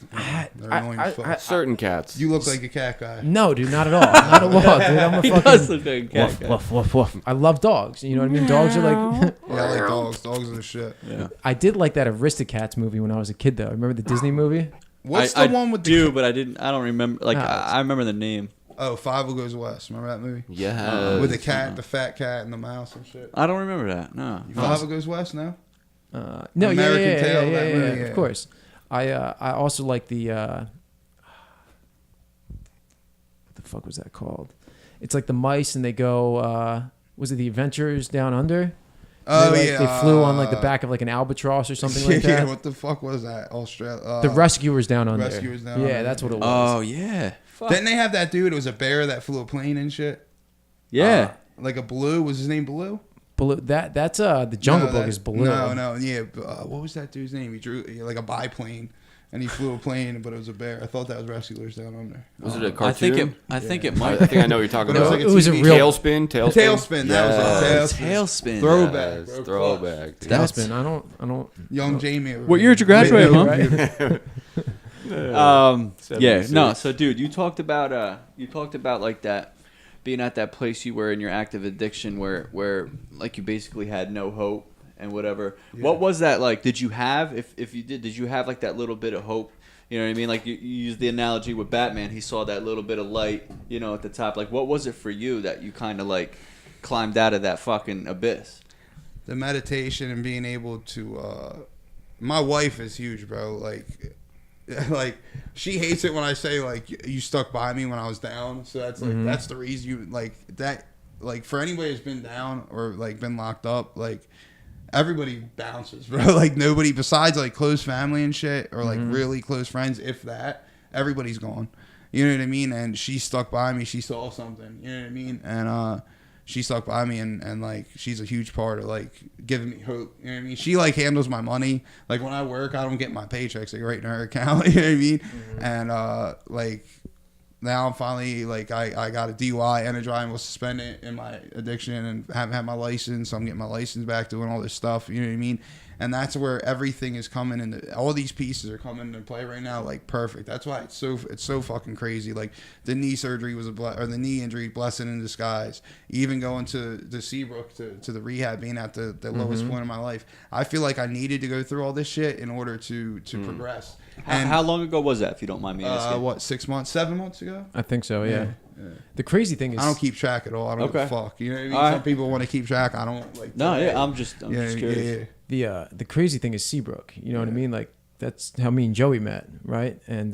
they're annoying as fuck. Certain cats. You look like a cat guy. No, dude, not at all. Not at all, dude. I'm a He fucking does look like a cat woof, guy. woof, woof, woof. I love dogs. You know what I mean? Dogs are like. Yeah, I like dogs. Dogs are the shit. Yeah. I did like that Aristocats movie when I was a kid, though. Remember the Disney movie? What's I the one with do, the? but I don't remember. Like I remember the name. Oh, Five Goes West. Remember that movie? Yeah. With the cat, the fat cat, and the mouse and shit. I don't remember that. No. Five Goes West. No. No, American yeah, Tail, yeah, that movie, yeah, yeah. of course. I also like the what the fuck was that called? It's like the mice and they go. Was it the Adventures Down Under? Oh they, yeah. They flew on like the back of like an albatross or something like that. Yeah. What the fuck was that? Australia. The Rescuers Down Under. Rescuers Down Yeah, Under. that's what it was. Oh yeah. Fuck. Didn't they have that dude? It was a bear that flew a plane and shit. Yeah. Like a Blue. Was his name Blue? Blue, that's the Jungle Book is blue. No, yeah. What was that dude's name? He drew like a biplane, and he flew a plane, but it was a bear. I thought that was Rescuers Down Under. Was it a cartoon? I think it I might. think I know what you're talking But it was about. like it was a TV. real Tailspin. Tailspin. That was a Tailspin. Throwback. Yes, bro. throwback. dude. Tailspin. I don't. Young Jamie. What year did you graduate, huh? Right? Yeah. 76. No. So, dude, you talked about like that, being at that place you were in your active addiction, where like you basically had no hope and whatever. Yeah. What was that like? Did you have, if you did you have like that little bit of hope? You know what I mean? Like you used the analogy with Batman. He saw that little bit of light, you know, at the top. Like, what was it for you that you kind of like climbed out of that fucking abyss? The meditation and being able to. My wife is huge, bro. Like she hates it when I say like you stuck by me when I was down. So that's like that's the reason you like that. Like for anybody that's been down or like been locked up, like everybody bounces, bro. Like nobody besides like close family and shit or like really close friends, if that, everybody's gone. You know what I mean? And she stuck by me. She saw something. You know what I mean? And she stuck by me and like she's a huge part of like giving me hope. You know what I mean? She like handles my money. Like when I work, I don't get my paychecks like right in her account. You know what I mean? And like now I'm finally like I got a DUI and a driving was suspended in my addiction and haven't had my license. So I'm getting my license back, doing all this stuff. You know what I mean? And that's where everything is coming into. All these pieces are coming into play right now, like perfect. That's why it's so fucking crazy. Like the knee surgery was or the knee injury, blessing in disguise. Even going to the Seabrook to the rehab, being at the lowest point of my life. I feel like I needed to go through all this shit in order to progress. And How long ago was that, if you don't mind me asking? what 6 months, 7 months ago? I think so. Yeah. the crazy thing is I don't keep track at all. I don't give a fuck. You know what I mean? All right. Some people want to keep track. I don't like. No, today. yeah, I'm just curious. the crazy thing is Seabrook. You know what I mean? Like that's how me and Joey met, right? And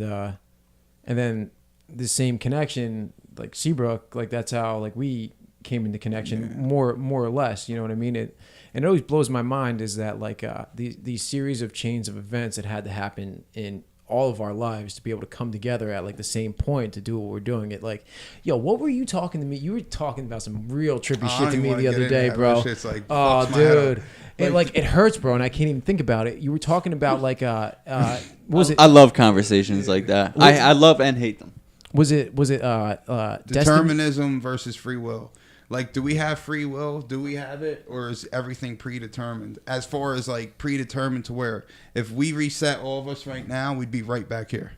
then the same connection, like Seabrook, like that's how like we came into connection more or less. You know what I mean? And it always blows my mind is that like these series of chains of events that had to happen in all of our lives to be able to come together at like the same point to do what we're doing. It like, yo, what were you talking to me? You were talking about some real trippy shit to me the other day, bro. Shit's like, oh, dude. It hurts, bro, and I can't even think about it. You were talking about like what was it? I love conversations like that. I love and hate them. Was it determinism versus free will? Like, do we have free will? Do we have it? Or is everything predetermined? As far as like predetermined to where if we reset all of us right now, we'd be right back here.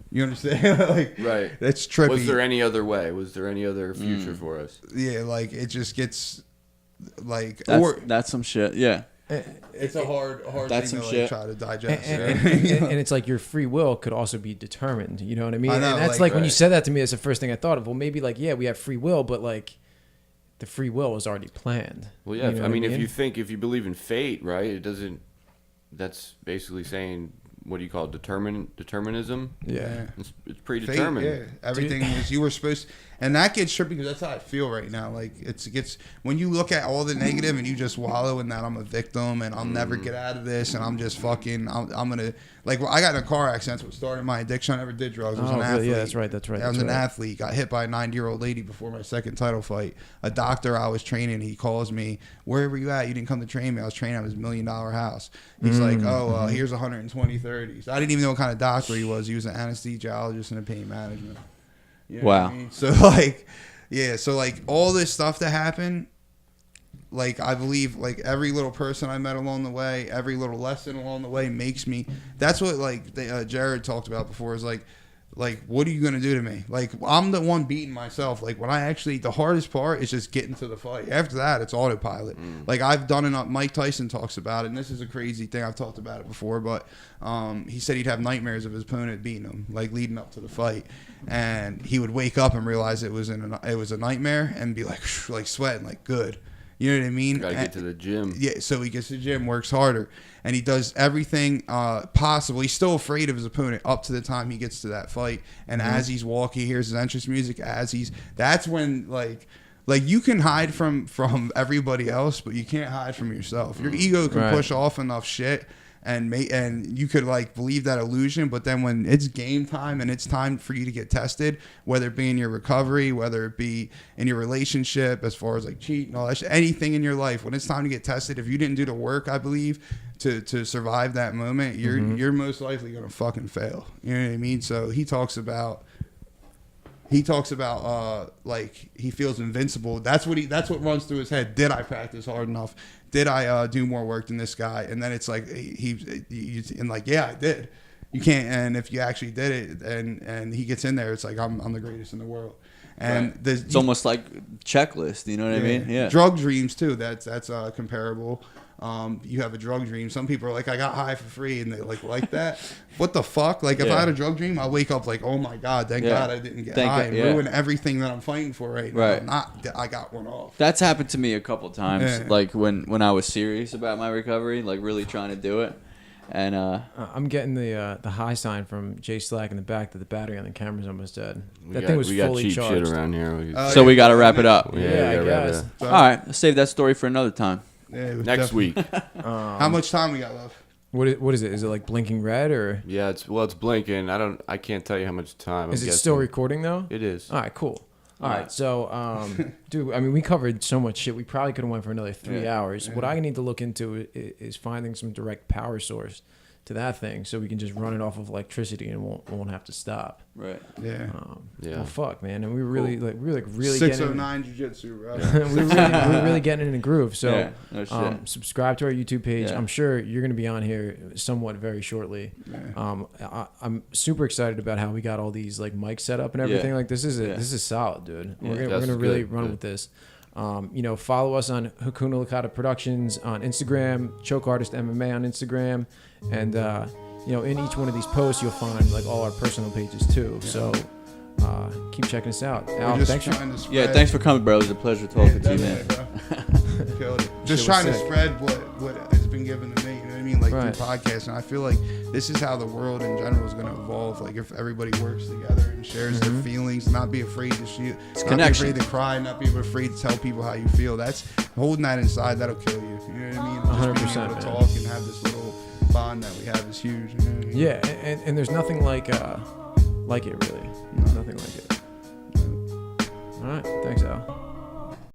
You understand? Like, right. That's trippy. Was there any other way? Was there any other future for us? Yeah, like it just gets like that's some shit. Yeah. It's a hard that's thing some to shit. try to digest. And it's like your free will could also be determined. You know what I mean? I know, and that's like when you said that to me, that's the first thing I thought of. Well, maybe like, yeah, we have free will, but like the free will is already planned. Well, yeah. You know I mean, what if you believe in fate, right? It doesn't. That's basically saying, what do you call it? Determinism? Yeah. It's predetermined. Fate, yeah. Everything was you were supposed to, and that gets trippy because that's how I feel right now. Like it gets when you look at all the negative and you just wallow in that I'm a victim and I'll never get out of this and I'm just fucking I'm gonna like I got in a car accident. That's what started my addiction. I never did drugs. I was an athlete. Yeah, that's right. I was an athlete. Got hit by a 90-year-old lady before my second title fight. A doctor I was training, he calls me, where were you at? You didn't come to train me. I was training at his $1 million house. He's like, here's 120/30s. I didn't even know what kind of doctor he was. He was an anesthesiologist and a pain management. You know wow. What I mean? So like, yeah. So like all this stuff that happened, like I believe like every little person I met along the way, every little lesson along the way makes me. That's what like Jared talked about before is like what are you gonna do to me? Like I'm the one beating myself. Like when I actually the hardest part is just getting to the fight. After that, it's autopilot. Like I've done enough. Mike Tyson talks about it, and this is a crazy thing. I've talked about it before, but he said he'd have nightmares of his opponent beating him, like leading up to the fight, and he would wake up and realize it was a nightmare and be like sweating, like good. You know what I mean? Gotta get to the gym. Yeah, so he gets to the gym, works harder, and he does everything possible. He's still afraid of his opponent up to the time he gets to that fight. And as he's walking, he hears his entrance music. That's when like you can hide from everybody else, but you can't hide from yourself. Your ego can push off enough shit. And you could like believe that illusion, but then when it's game time and it's time for you to get tested, whether it be in your recovery, whether it be in your relationship, as far as like cheating, all that shit, anything in your life, when it's time to get tested, if you didn't do the work, I believe, to survive that moment, you're most likely gonna fucking fail. You know what I mean? So he talks about like he feels invincible. That's what runs through his head. Did I practice hard enough? Did I do more work than this guy? And then it's like yeah, I did. You can't. And if you actually did it, and he gets in there, it's like I'm the greatest in the world. And it's almost like checklist. You know what I mean? Yeah. Drug dreams too. That's comparable. You have a drug dream. Some people are like, I got high for free, and they like that. What the fuck? Like, if I had a drug dream, I wake up like, oh my god, thank God I didn't get high and ruin everything that I'm fighting for right now. I got one off. That's happened to me a couple times. Like when I was serious about my recovery, like really trying to do it. And I'm getting the high sign from Jay Slack in the back that the battery on the camera's almost dead. We got cheap shit around here. So we got to wrap it up. Yeah, I guess. All right, let's save that story for another time. Yeah, next week. How much time we got left? What is it? Is it like blinking red or? Yeah, it's blinking. I can't tell you how much time. Is it still recording though? It is. All right, cool. All right, so dude, I mean, we covered so much shit. We probably could have went for another 3 hours. What I need to look into is finding some direct power source to that thing, so we can just run it off of electricity and won't have to stop. Right. Yeah. Well, fuck, man, and we were really really 609 jiu-jitsu, bro. we were really getting in a groove. So, subscribe to our YouTube page. Yeah. I'm sure you're going to be on here somewhat very shortly. Yeah. I'm super excited about how we got all these like mics set up and everything. Like this is solid, dude. Yeah, we're gonna really run with this. Follow us on Hakuna Licata Productions on Instagram, Choke Artist MMA on Instagram, and in each one of these posts you'll find like all our personal pages too. So keep checking us out. Al, Just thanks for trying to spread. Yeah, thanks for coming, bro. It was a pleasure talking to you, man. Killed it. Just Shit was trying to sick. spread what has been given to me. You know what I mean? Like Right. through podcasts, and I feel like this is how the world in general is going to evolve. Like if everybody works together and shares their feelings, not be afraid to shoot, not connection. be afraid to cry, not be afraid to tell people how you feel. That's holding that inside. That'll kill you. You know what I mean? Just 100%, being able to man. talk and have this little bond that we have is huge. You know what I mean? Yeah, and there's nothing like it really. Nothing like it. All right, thanks, Al.